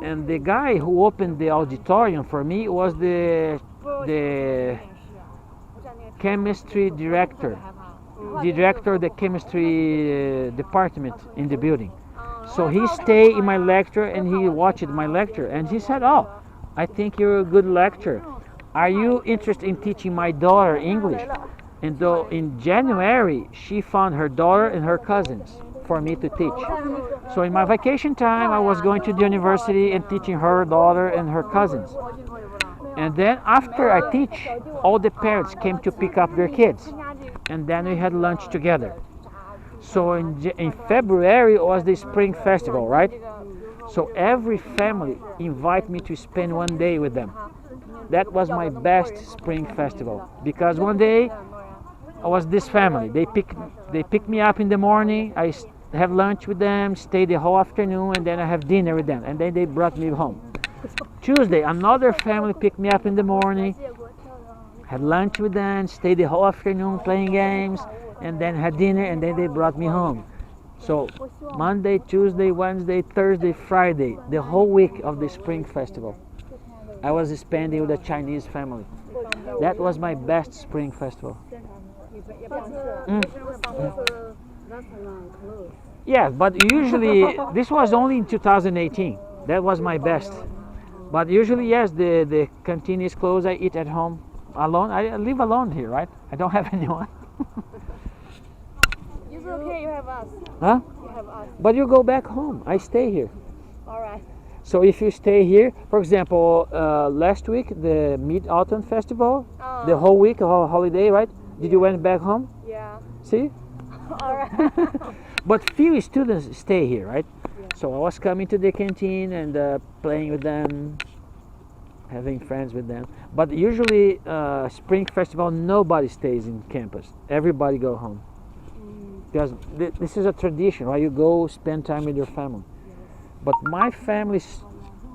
and the guy who opened the auditorium for me was the chemistry director, the director of the chemistry department in the building. So he stayed in my lecture and he watched my lecture and he said, oh, I think you're a good lecturer. Are you interested in teaching my daughter English? And though in January she found her daughter and her cousins for me to teach. So in my vacation time I was going to the university and teaching her daughter and her cousins. And then after I teach, all the parents came to pick up their kids. And then we had lunch together. So in February was the Spring Festival, right? So every family invite me to spend one day with them. That was my best Spring Festival because one day I was this family. They pick me up in the morning. I have lunch with them, stay the whole afternoon, and then I have dinner with them. And then they brought me home. Tuesday, another family picked me up in the morning, had lunch with them, stayed the whole afternoon playing games, and then had dinner, and then they brought me home. So Monday, Tuesday, Wednesday, Thursday, Friday, the whole week of the Spring Festival, I was spending with a Chinese family. That was my best Spring Festival. Yeah, but usually, this was only in 2018. That was my best. But usually, yes, the canteen is closed. I eat at home alone. I live alone here, right? I don't have anyone. It's okay, you have us. Huh? You have us. But you go back home. I stay here. All right. So if you stay here, for example, last week, the Mid-Autumn Festival, the whole week, the whole holiday, right? Did you went back home? Yeah. See? All right. But few students stay here, right? Yeah. So I was coming to the canteen and playing with them, having friends with them. But usually, Spring Festival, nobody stays in campus. Everybody go home. Because this is a tradition, right? You go spend time with your family. But my family is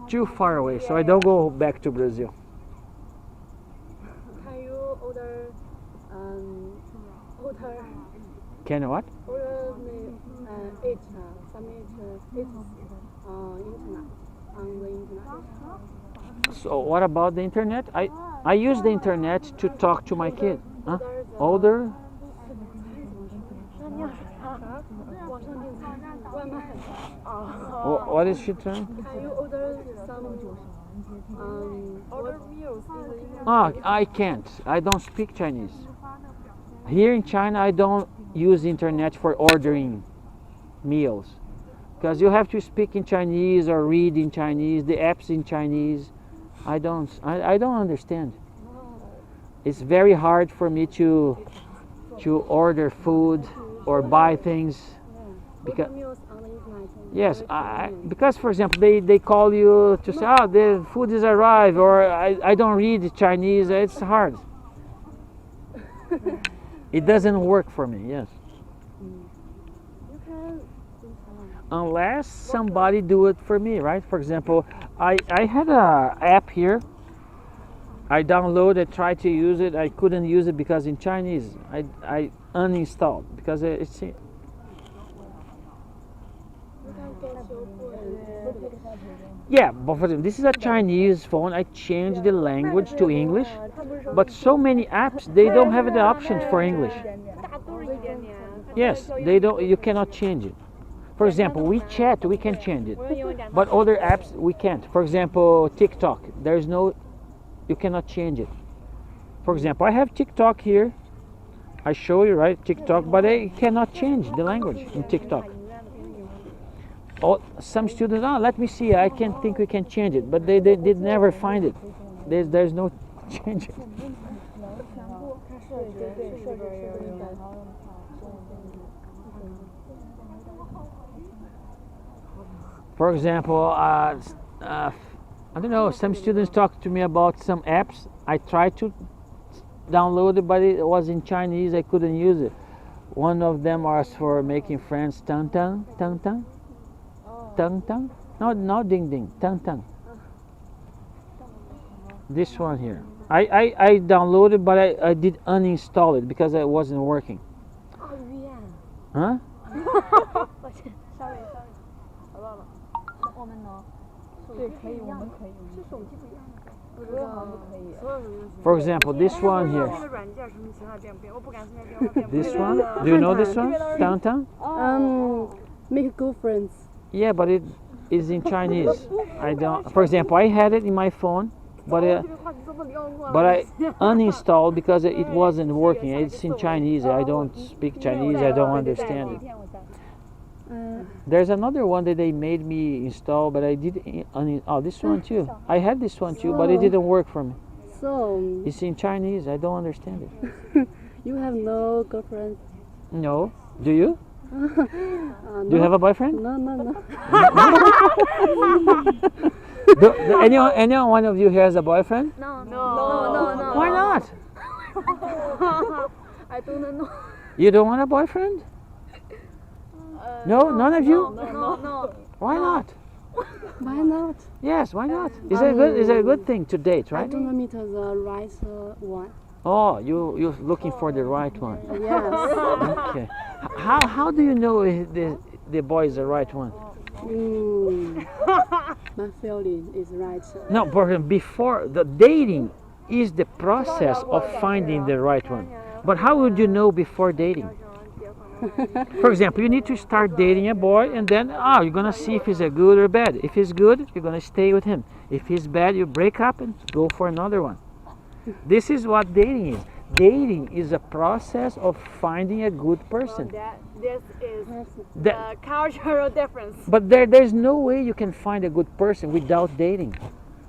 too far away, so I don't go back to Brazil. Can you order Can what? order it submit it internet on the internet? So what about the internet? I use the internet to talk to my kid. Huh? Older? What is she trying? Can you order some order meals in the internet? Ah, I can't. I don't speak Chinese. Here in China, I don't use internet for ordering meals because you have to speak in Chinese or read in Chinese. The apps in Chinese, I don't understand. It's very hard for me to order food or buy things because yes, because for example they call you to say, oh, the food is arrived, or I don't read Chinese. It's hard. It doesn't work for me. Yes. Unless somebody do it for me, right? For example, I had a app here. I downloaded, tried to use it. I couldn't use it because in Chinese. I uninstalled because it's. Yeah, but for example, this is a Chinese phone. I changed the language to English, but so many apps they don't have the option for English. Yes, they don't. You cannot change it. For example, WeChat we can change it, but other apps we can't. For example, TikTok, there's no. You cannot change it. For example, I have TikTok here. I show you, right, TikTok, but I cannot change the language in TikTok. Some students, let me see, I can't think we can change it, but they did never find it. There's no change it. For example, I don't know, some students talk to me about some apps. I tried to download it, but it was in Chinese, I couldn't use it. One of them was for making friends, Tang Tang, Tang Tang. Tang Tang? No, not Ding Ding, Tang Tang. This one here. I downloaded, but I did uninstall it because it wasn't working. Huh? For example, this one here. This one? Do you know this one? Tang Tang? Make good friends. Yeah, but is in Chinese. I don't. For example, I had it in my phone, but I uninstalled because it wasn't working. It's in Chinese. I don't speak Chinese. I don't understand it. There's another one that they made me install, but I did. Oh, this one too. I had this one too, but it didn't work for me. So, It's in Chinese. I don't understand it. you have no girlfriend? No. Do you? Do you have a boyfriend? No, no, no. Anyone one of you here has a boyfriend? No, no. Why not? I don't know. You don't want a boyfriend? No, none of you? No. Why not? Why not? Yes, why not? Is it good? Is it a good thing to date, I right? don't meet the right one. Oh, you're looking for the right one. Yes. Okay. How do you know if the boy is the right one? My feeling is right. No, before the dating is the process of finding the right one. But how would you know before dating? For example, you need to start dating a boy, and then you're gonna see if he's a good or bad. If he's good, you're gonna stay with him. If he's bad, you break up and go for another one. This is what dating is. Dating is a process of finding a good person. This is That- a cultural difference. But there's no way you can find a good person without dating.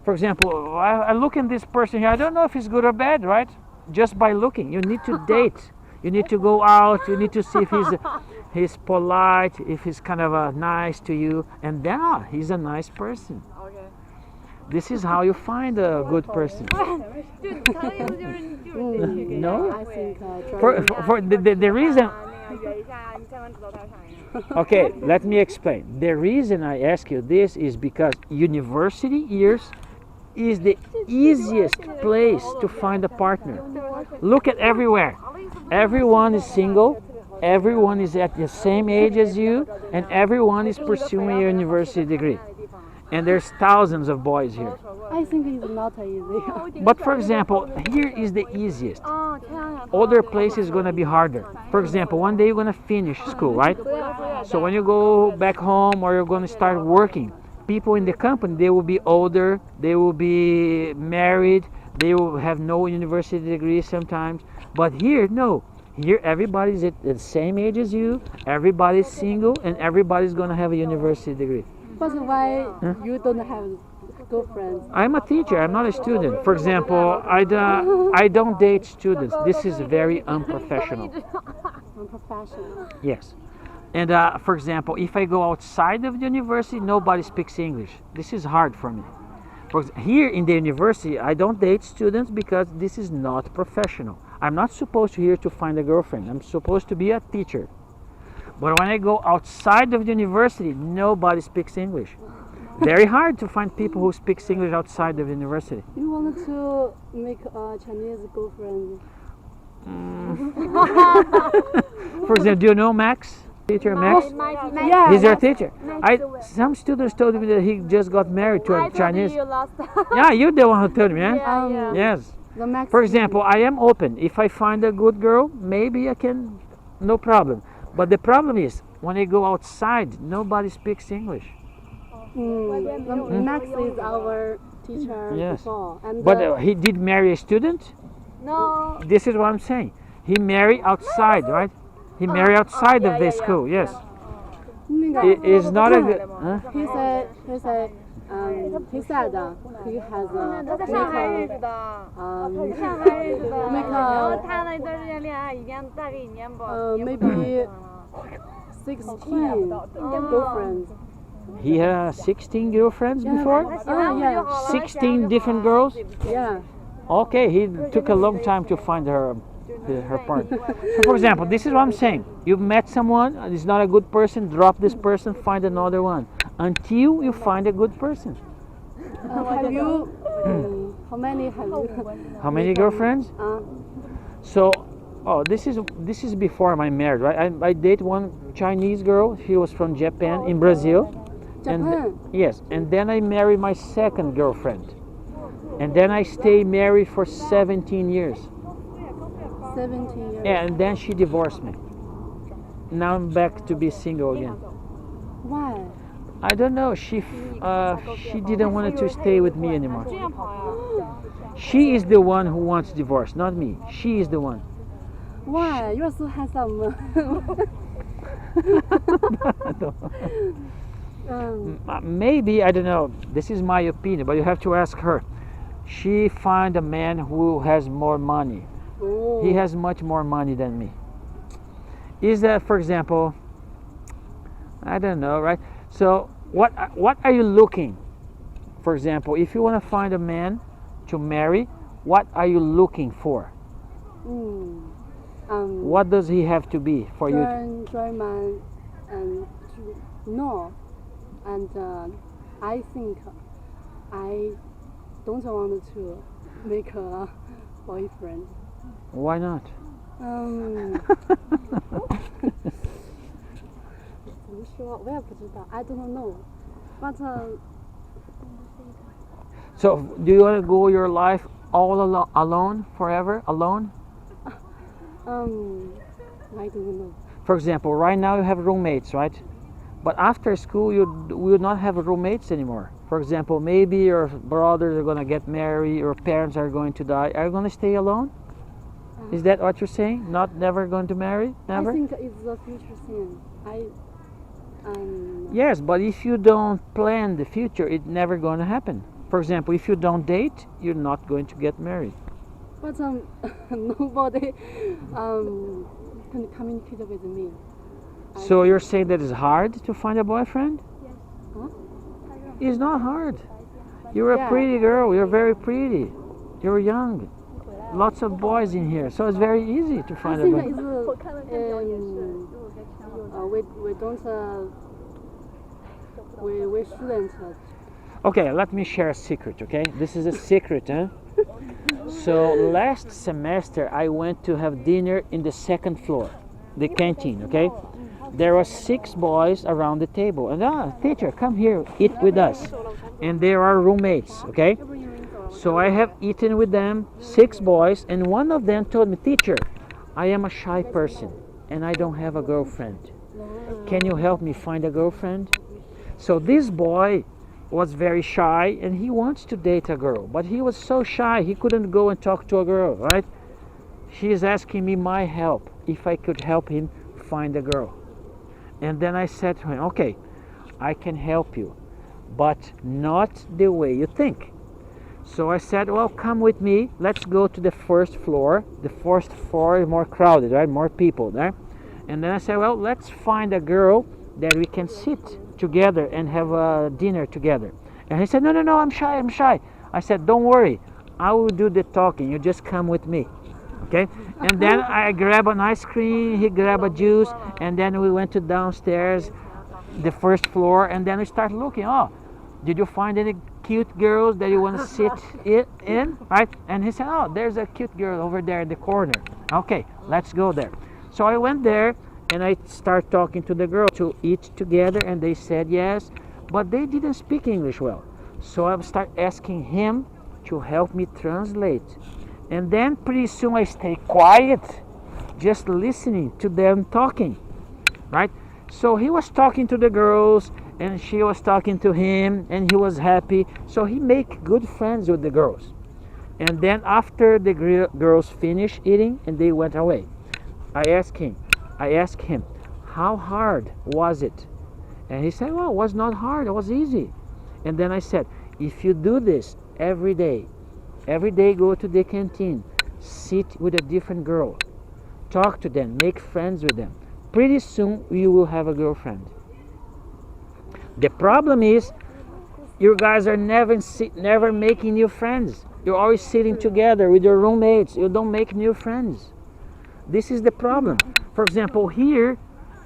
For example, I look at this person here. I don't know if he's good or bad, right? Just by looking. You need to date. You need to go out. You need to see if he's polite, if he's kind of nice to you, and then he's a nice person. Okay. This is how you find a good person. No? I think For the reason. Okay, let me explain. The reason I ask you this is because university years is the easiest place to find a partner. Look at everywhere. Everyone is single, everyone is at the same age as you, and everyone is pursuing a university degree. And there's thousands of boys here. I think it's not easy. But for example, here is the easiest. Other places going to be harder. For example, one day you're going to finish school, right? So when you go back home or you're going to start working, people in the company, they will be older, they will be married, they will have no university degree sometimes. But here, no. Here everybody's at the same age as you, everybody's single, and everybody's going to have a university degree. But why you don't have girlfriends? I'm a teacher, I'm not a student. For example, I don't date students. This is very unprofessional. Unprofessional. Yes. And for example, if I go outside of the university, nobody speaks English. This is hard for me. Here in the university, I don't date students because this is not professional. I'm not supposed to here to find a girlfriend. I'm supposed to be a teacher. But when I go outside of the university, nobody speaks English. Very hard to find people who speak English outside of the university. You want to make a Chinese girlfriend? For example, do you know Max? Teacher Max? Yeah. He's your teacher. Some students told me that he just got married to a Chinese. Yeah, you're the one who told me, yeah? Yes. The Max. For example, I am open. If I find a good girl, maybe I can, no problem. But the problem is, when I go outside, nobody speaks English. Max is our teacher Yes. before. And But he did marry a student? No. This is what I'm saying. He married outside, right? He married outside of the school, yes. It is not a good... Huh? he said he said he has a make maybe 16 girlfriends. He had 16 girlfriends before? Yeah. 16 different girls? Yeah. Okay, he took a long time to find her partner. So for example, this is what I'm saying. You've met someone, it's not a good person, drop this person, find another one. Until you find a good person. Have you? How many have you? How many girlfriends? So, this is before my marriage, right? I date one Chinese girl. She was from Japan, in Brazil. Japan? Yes, and then I married my second girlfriend. And then I stayed married for 17 years. 17 years. Yeah, and then she divorced me. Now I'm back to be single again. Why? I don't know. She didn't want to stay with me anymore. 这样跑呀？ She is the one who wants divorce, not me. She is the one. Why? You are so handsome. Maybe, I don't know. This is my opinion, but you have to ask her. She find a man who has more money. Oh. He has much more money than me. Is that, for example, I don't know, right? So what are you looking? For example, if you want to find a man to marry, what are you looking for? What does he have to be for you? Dry man and no, and I think I don't want to make a boyfriend. Why not? 怎么说？我也不知道。I don't know. But So do you want to go your life all alone forever? Alone? I don't know. For example, right now you have roommates, right? But after school you will not have roommates anymore. For example, maybe your brothers are going to get married, your parents are going to die. Are you going to stay alone? Is that what you're saying? Never going to marry? Never? I think it's the future thing. Yes, but if you don't plan the future, it's never going to happen. For example, if you don't date, you're not going to get married. But nobody can communicate with me. So you're saying that it's hard to find a boyfriend? Yes. Huh? It's not hard. You're a pretty girl. You're very pretty. You're young. Lots of boys in here, so it's very easy to I find a think boyfriend. we don't we shouldn't. Okay, let me share a secret, okay? This is a secret, huh? So last semester I went to have dinner in the second floor, the canteen, okay? There were 6 boys around the table. And teacher, come here, eat with us. And there are roommates, okay? So I have eaten with them, 6 boys, and one of them told me, teacher, I am a shy person and I don't have a girlfriend. Can you help me find a girlfriend? So this boy was very shy and he wants to date a girl, but he was so shy he couldn't go and talk to a girl, right? She is asking me my help, if I could help him find a girl. And then I said to him, okay, I can help you, but not the way you think. So I said, well, come with me, let's go to the first floor. The first floor is more crowded, right? More people there. And then I said, well, let's find a girl that we can sit together and have a dinner together. And he said, no, I'm shy. I said, don't worry, I will do the talking, you just come with me. Okay? And then I grab an ice cream, he grabbed a juice, and then we went to downstairs, the first floor, and then we start looking. Oh, did you find any cute girls that you want to sit in? Right? And he said, oh, there's a cute girl over there in the corner. Okay, let's go there. So I went there and I start talking to the girl to eat together, and they said yes, but they didn't speak English well. So I start asking him to help me translate. And then pretty soon I stay quiet, just listening to them talking, right? So he was talking to the girls and she was talking to him and he was happy. So he make good friends with the girls. And then after the girls finished eating and they went away, I asked him, how hard was it? And he said, well, it was not hard, it was easy. And then I said, if you do this every day go to the canteen, sit with a different girl, talk to them, make friends with them, pretty soon you will have a girlfriend. The problem is, you guys are never making new friends. You're always sitting together with your roommates. You don't make new friends. This is the problem. For example, here,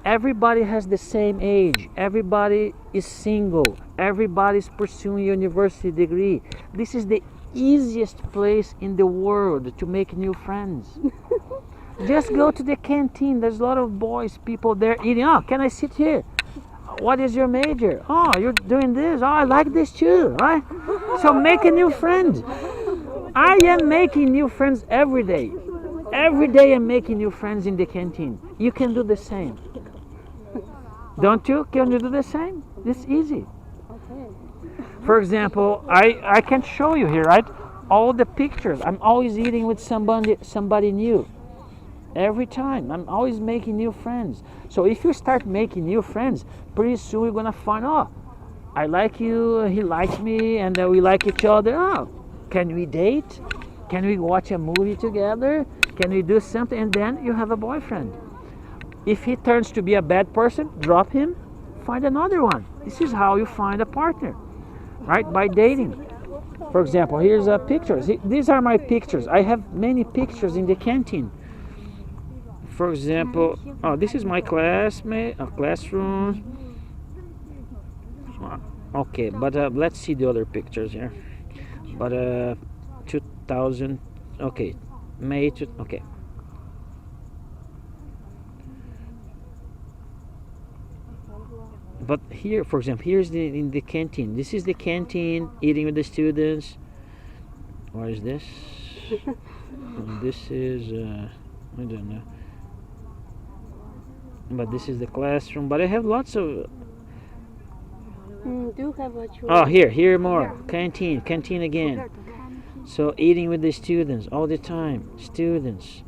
everybody has the same age. Everybody is single. Everybody's pursuing a university degree. This is the easiest place in the world to make new friends. Just go to the canteen. There's a lot of boys, people there eating. Oh, can I sit here? What is your major? Oh, you're doing this. Oh, I like this too, right? So make a new friend. I am making new friends every day. Every day I'm making new friends in the canteen. You can do the same. Don't you? Can you do the same? It's easy. Okay. For example, I can show you here, right? All the pictures. I'm always eating with somebody new. Every time. I'm always making new friends. So if you start making new friends, pretty soon you're gonna find, oh, I like you, he likes me, and we like each other. Oh, can we date? Can we watch a movie together? Can we do something? And then you have a boyfriend. If he turns to be a bad person, drop him, find another one. This is how you find a partner, right? By dating. For example, here's pictures. These are my pictures. I have many pictures in the canteen. For example, oh, this is my classroom. Okay, but let's see the other pictures here. But 2000, okay, May, okay. But here, for example, here's in the canteen. This is the canteen, eating with the students. What is this? This is, I don't know. But this is the classroom. But I have lots of. Do you have a choice? Oh, here more. Canteen again. So eating with the students all the time. Students.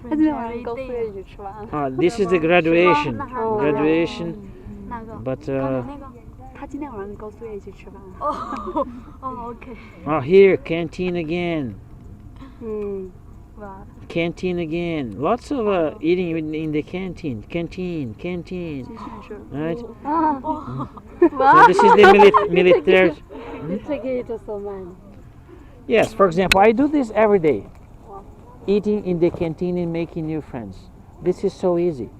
他今天晚上高四也一起吃饭。This is the graduation. 哦 Graduation. 那个 But 那个他今天晚上跟高四也一起吃饭。哦，OK， here canteen again. 哇， Canteen again. Lots of eating in the canteen. Canteen. 继续吃。 Right. 啊， So this is the military. You take it so much. Yes. For example, I do this every day. Eating in the canteen and making new friends. This is so easy.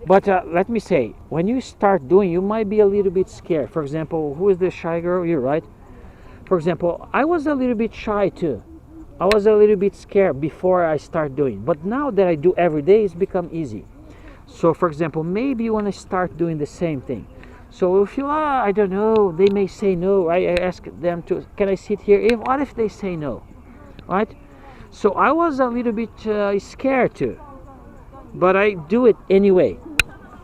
But let me say, when you start doing, you might be a little bit scared. For example, who is the shy girl? You, right? For example, I was a little bit shy too. I was a little bit scared before I start doing. But now that I do every day, it's become easy. So for example, maybe you want to start doing the same thing. So if you, I don't know, they may say no. I ask them to, can I sit here? What if they say no? Right? So I was a little bit scared too. But I do it anyway.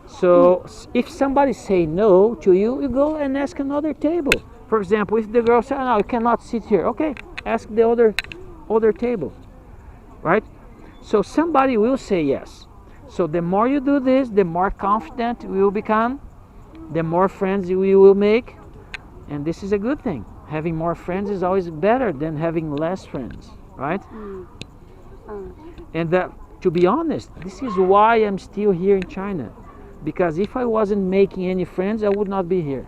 So if somebody say no to you, you go and ask another table. For example, if the girl says, no, you cannot sit here. Okay, ask the other table, right? So somebody will say yes. So the more you do this, the more confident we will become, the more friends we will make, and this is a good thing. Having more friends is always better than having less friends, right? And to be honest, this is why I'm still here in China, because if I wasn't making any friends, I would not be here.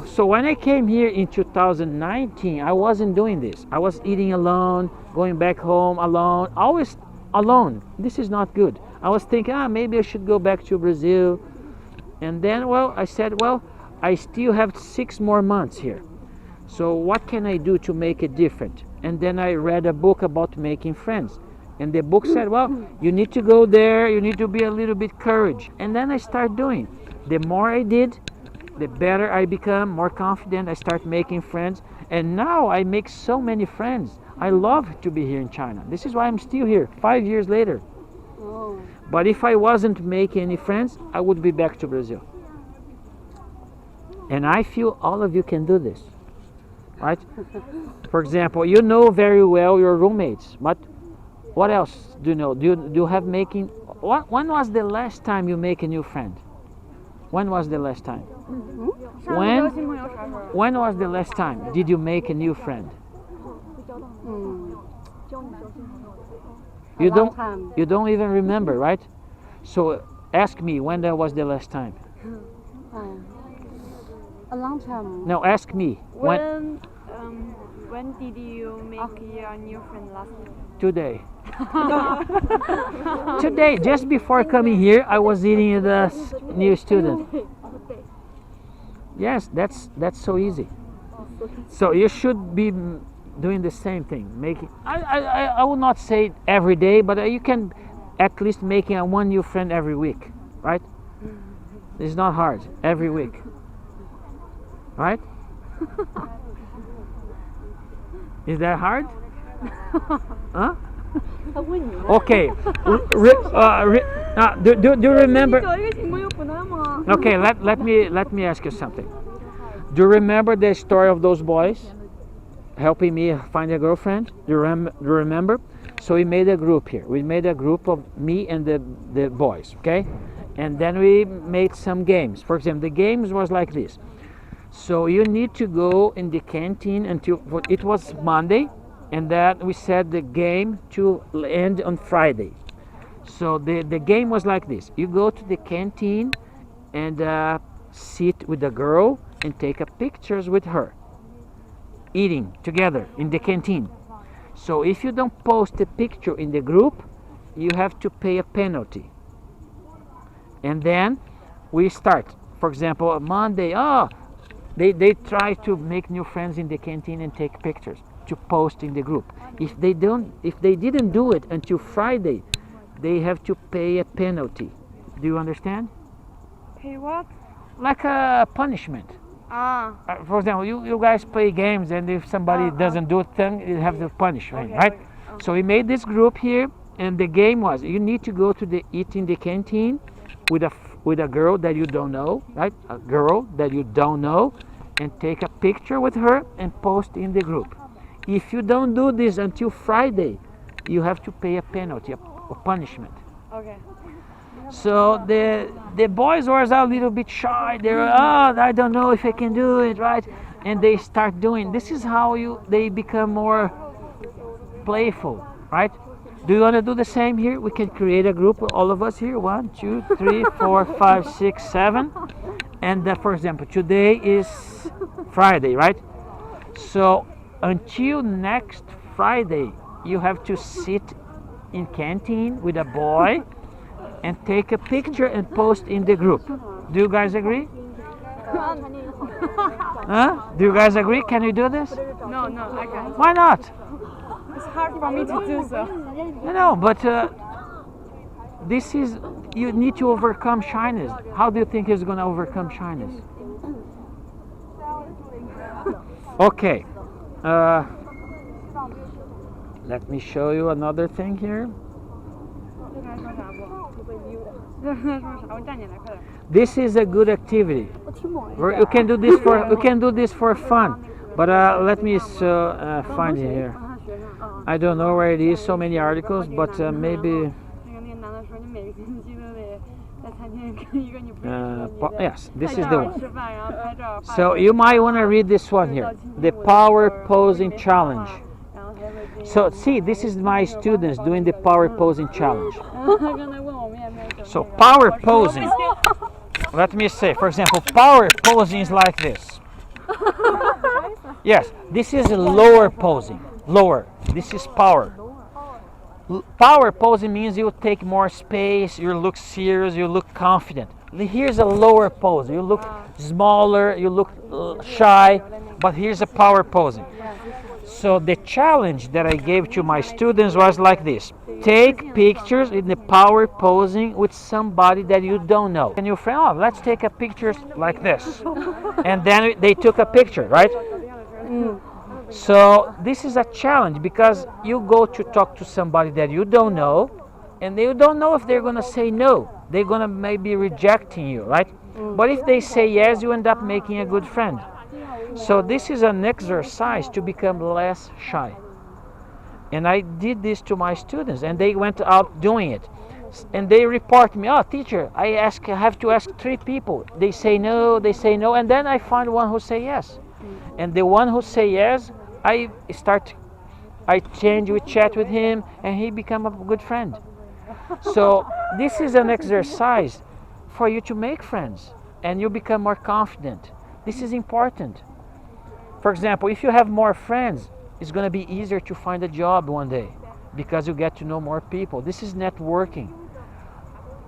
So when I came here in 2019, I wasn't doing this. I was eating alone, going back home alone, always alone. This is not good. I was thinking, maybe I should go back to Brazil. And then, I said, I still have 6 more months here. So what can I do to make it different? And then I read a book about making friends. And the book said, you need to go there, you need to be a little bit courage. And then I start doing. The more I did, the better I become, more confident. I start making friends. And now I make so many friends. I love to be here in China. This is why I'm still here, 5 years later. Oh. But if I wasn't making any friends, I would be back to Brazil. And I feel all of you can do this, right? For example, you know very well your roommates, but what else do you know? Do you have making? When was the last time you make a new friend? When was the last time? When was the last time did you make a new friend? You don't even remember, right? So ask me, when that was the last time? A long time. No, ask me. When did you make your new friend last time? Today. Today, just before coming here, I was eating with a new student. Yes, that's so easy. So you should be doing the same thing. I will not say every day, but you can at least making one new friend every week, right? It's not hard. Every week, right? Is that hard? Huh? Okay. Do you remember? 找一个情况又不那么。 Okay, let me ask you something. Do you remember the story of those boys helping me find a girlfriend? Do you remember? So we made a group here. We made a group of me and the boys, okay? And then we made some games. For example, the games was like this. So you need to go in the canteen until it was Monday, and then we set the game to end on Friday. So the game was like this. You go to the canteen and sit with the girl and take a pictures with her eating together in the canteen. So if you don't post a picture in the group, you have to pay a penalty. And then we start. For example, on Monday, they try to make new friends in the canteen and take pictures to post in the group. If they didn't do it until Friday, they have to pay a penalty. Do you understand? Pay what? Like a punishment. For example, you guys play games, and if somebody doesn't do it, then you have to punish, right? So we made this group here, and the game was you need to go to eat in the canteen with a girl that you don't know, right? A girl that you don't know, and take a picture with her and post in the group. If you don't do this until Friday, you have to pay a penalty, a punishment. Okay. So the boys were a little bit shy. They were, I don't know if I can do it, right? And they start doing. This is how they become more playful, right? Do you want to do the same here? We can create a group, all of us here. 1, 2, 3, 4, 5, 6, 7. And for example, today is Friday, right? So until next Friday, you have to sit in canteen with a boy and take a picture and post in the group. Do you guys agree? Do you guys agree? Can we do this? No, I can't. Why not? It's hard for me to do so. No, but this is, you need to overcome shyness. How do you think he's going to overcome shyness? Okay. Let me show you another thing here. This is a good activity. You can do this for fun. But let me find it here. I don't know where it is. So many articles, but maybe. Yes, this is the one. So you might want to read this one here. The power posing challenge. So see, this is my students doing the power posing challenge. So power posing, let me say, for example, power posing is like this. Yes, this is lower posing, lower. This is power. Power posing means you take more space, you look serious, you look confident. Here's a lower pose, you look smaller, you look shy, but here's a power posing. So the challenge that I gave to my students was like this. Take pictures in the power posing with somebody that you don't know. And your friend, let's take a picture like this. And then they took a picture, right? So this is a challenge because you go to talk to somebody that you don't know, and you don't know if they're going to say no. They're going to maybe rejecting you, right? But if they say yes, you end up making a good friend. So this is an exercise to become less shy. And I did this to my students, and they went out doing it. And they report me, teacher, I have to ask 3 people. They say no, and then I find one who say yes. And the one who say yes, I change, we chat with him, and he become a good friend. So this is an exercise for you to make friends, and you become more confident. This is important. For example, if you have more friends, it's going to be easier to find a job one day because you get to know more people. This is networking.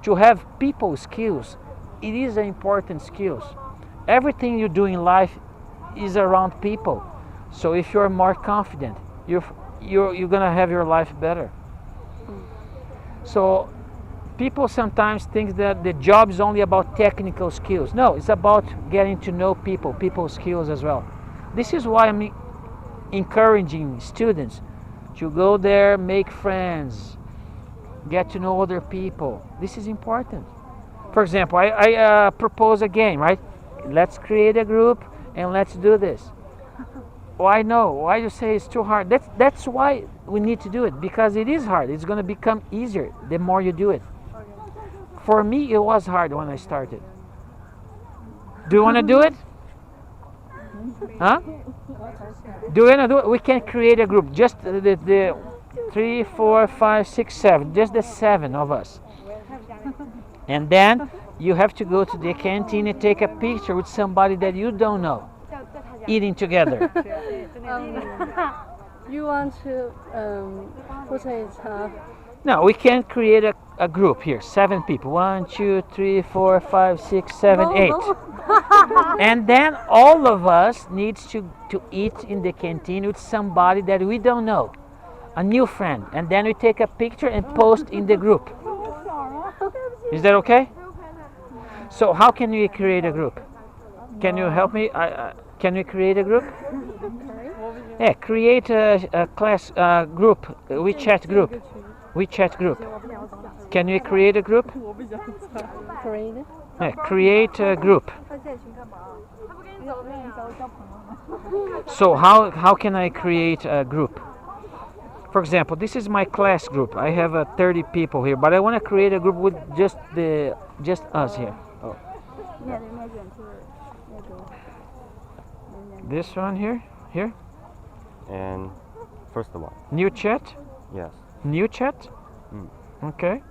To have people skills, it is an important skills. Everything you do in life is around people. So if you're more confident, you're going to have your life better. So people sometimes think that the job is only about technical skills. No, it's about getting to know people, people's skills as well. This is why I'm encouraging students to go there, make friends, get to know other people. This is important. For example, I propose a game, right? Let's create a group and let's do this. Why no? Why you say it's too hard? That's why we need to do it, because it is hard. It's going to become easier the more you do it. For me, it was hard when I started. Do you want to do it? Huh? Do you want to do it? We can create a group. Just the 3, 4, 5, 6, 7. Just the 7 of us. And then you have to go to the canteen and take a picture with somebody that you don't know, eating together. You want to put it? No, we can create a group here. 7 people. 1, 2, 3, 4, 5, 6, 7, 8. And then all of us needs to eat in the canteen with somebody that we don't know, a new friend. And then we take a picture and post in the group. Is that okay? So how can we create a group? Can you help me? Can we create a group? Yeah, create a class group, WeChat group. WeChat group. Can we create a group? Create. Yeah, create a group. So how can I create a group? For example, this is my class group. I have 30 people here, but I want to create a group with just us here. Oh. This one here. And first one. New chat. Yes. New chat. Mm. Okay.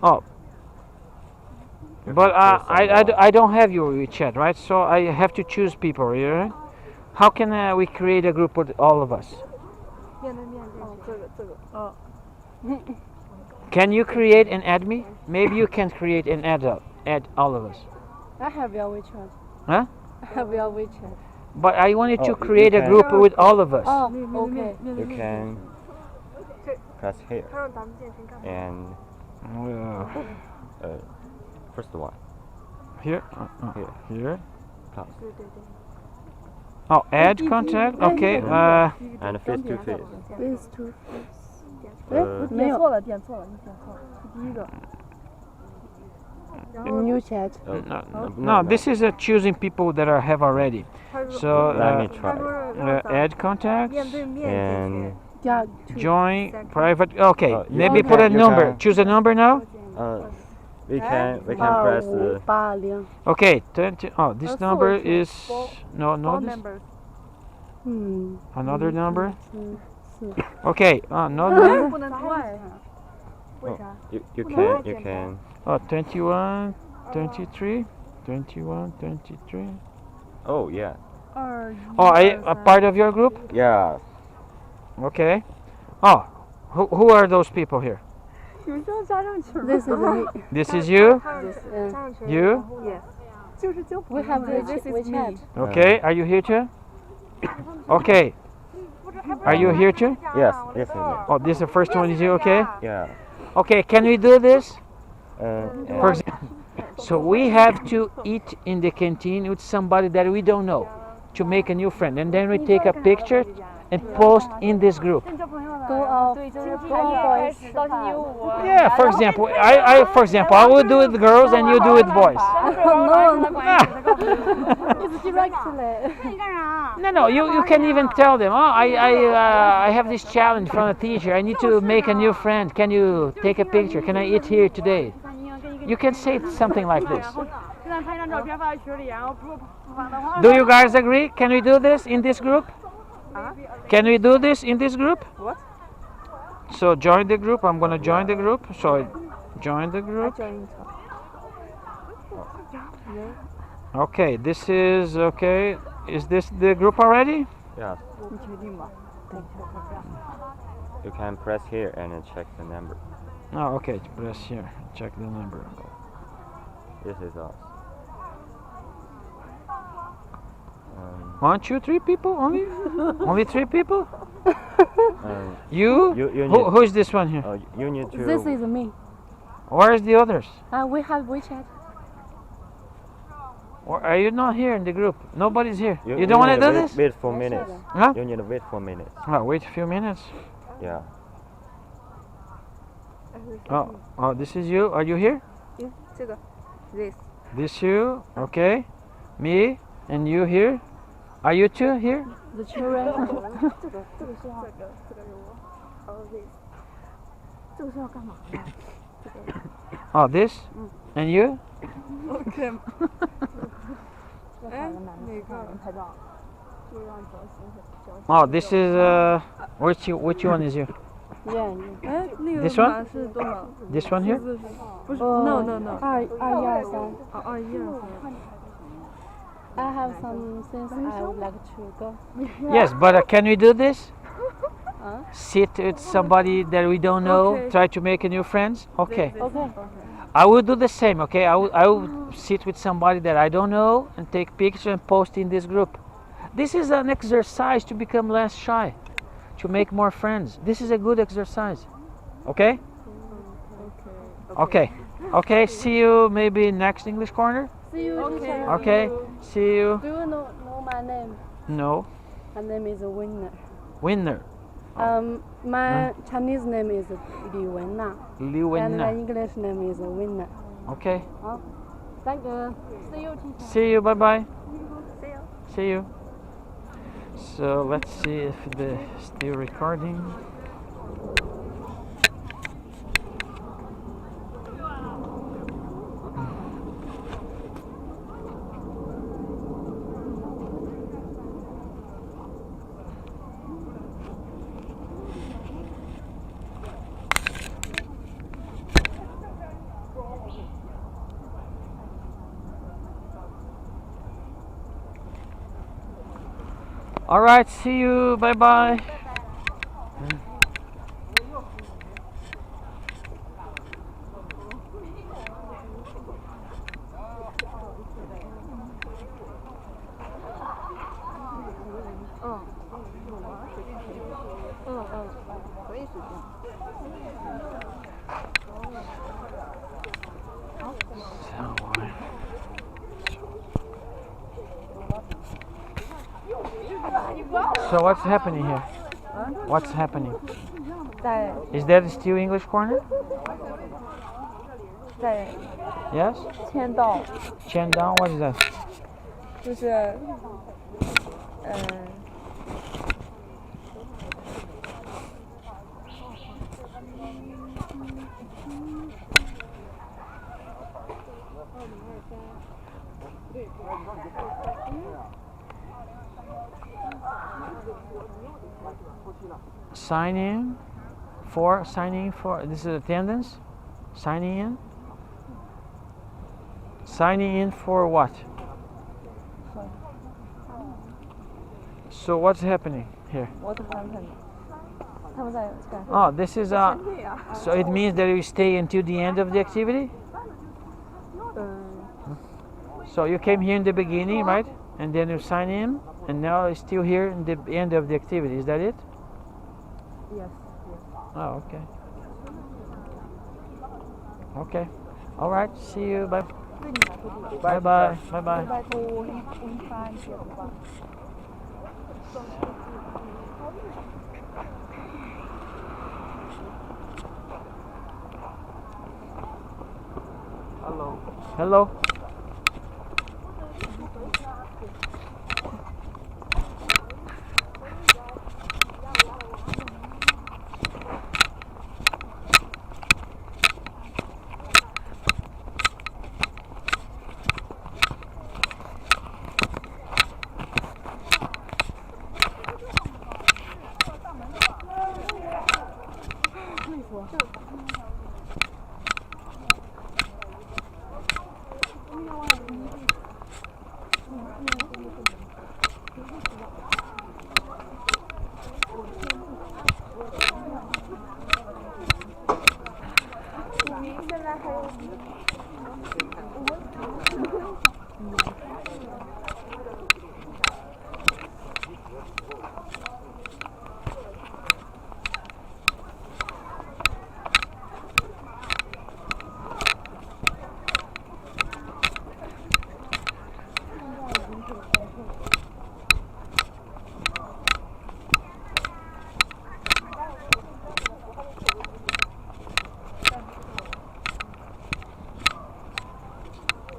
Oh. But I don't have your WeChat, right? So I have to choose people here. Right? How can we create a group with all of us? Can you create and add me? Maybe you can create and add all of us. I have your WeChat. Huh? I have your WeChat. But I wanted to you create a can- group with all of us. Oh, okay. You can press here and first one. Here. Here. Plus. Oh, add contact. Okay. And face to face. Face to Uh, New chat. No, this is choosing people that have already. So let me try. add contacts And Yeah. join private. Okay, you maybe can- put a you number. can- Choose a number now. we can press 8580. Okay, 20. Oh, this number is no. This, another number. Okay, no. you can Oh, 21, 23, 21, 23. oh yeah. Oh, a part of your group? Yeah. Okay. Oh, who are those people here? This is me. This is you? You? We have WeChat. Okay, are you here too? Okay. Are you here too? Yes, yes, yes. Oh, this is the first one is you, okay? Yeah. Okay, can we do this? And For example, so we have to eat in the canteen with somebody that we don't know to make a new friend, and then we take a picture and post in this group. Go out boys. Yeah, for example, I will do it with girls and you do it with boys. No, you can even tell them, oh, I have this challenge from a teacher. I need to make a new friend. Can you take a picture? Can I eat here today? You can say something like this. Do you guys agree? Can we do this in this group? Can we do this in this group? What? So join the group. I'm gonna join the group. So join the group. Okay, this is okay. Is this the group already? yeah. You can press here and then check the number. Oh, okay. Press here. Check the number. This is us. 1, 2, 3 people only? Only 3 people? Um, You? You need- Who is this one here? you need to. This is me. Where is the others? We have WeChat. Or are you not here in the group? Nobody's here. You don't want to need do wait, this? Wait 4 minutes. Huh? You need to wait 4 minutes. Oh, wait a few minutes. Yeah. Oh, this is you. Are you here? 这个 this This you? Okay. Me and you here? Are you two here? The children. 这个是要这个是我。哦 this 这个是要干嘛的？ Oh, this? And you? OK 吗？哎，哪个？拍照。 Oh, this is which one is you? 哎，那个 This one? 码是多少？ This one here? 不是 ，no no no。 2123。哦，2123。 I have some things I would like to go. Yes, but can we do this? Sit with somebody that we don't know, Okay. try to make a new friends? Okay. Okay. I will do the same, okay? I will sit with somebody that I don't know and take pictures and post in this group. This is an exercise to become less shy, to make more friends. This is a good exercise. Okay? Okay. Okay, see you maybe next English corner? See you. teacher. Okay, see you. Do you know my name? No. My name is Winner. Winner. My Chinese name is Li Wenna. Liu And my Wenna. English name is Winner. Okay. Thank you. See you, teacher. See you. Bye bye. See you. See you. So let's see if the still recording. All right, see you. Bye bye. So what's happening here? What's happening? 在 Is that still English corner? 在 Yes? 签到， Chandon, what is that? 就是Signing for this is attendance. Signing in. Signing in for what? So what's happening here? what happened？他们在干 Oh, this is so it means that you stay until the end of the activity. So you came here in the beginning, right? And then you sign in, and now you're still here in the end of the activity. Is that it? Yes. Oh, okay. Okay. All right. See you. Bye. Bye. Bye. Bye. Bye. 拜托我给你发一些吧。 Hello. Hello.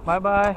Bye bye.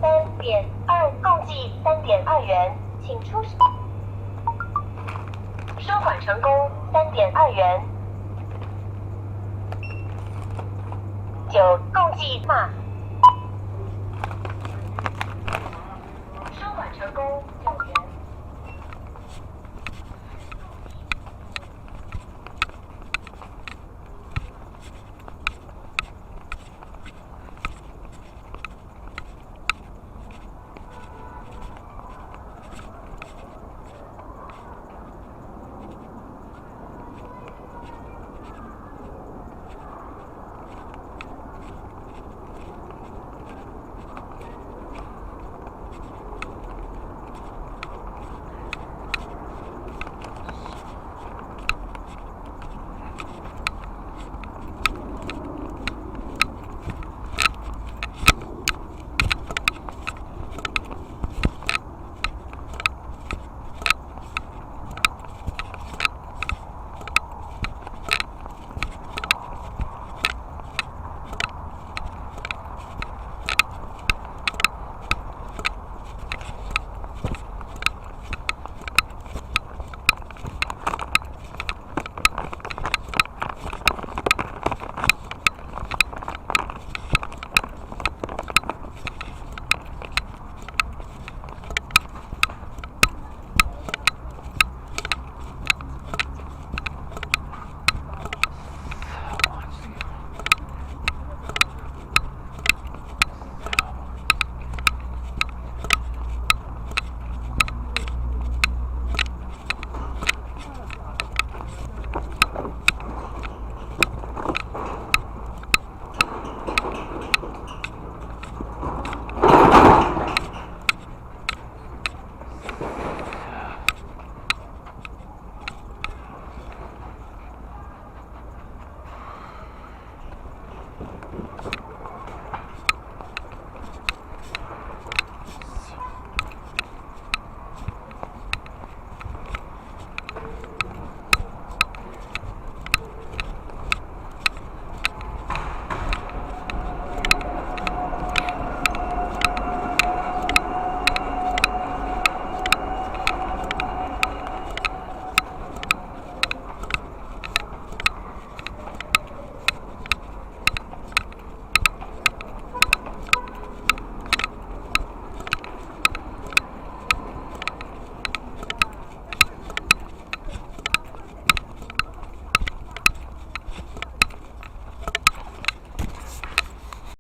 $3.2共计3.2元，请出示。收款成功，3.2元。9共计码。收款成功9。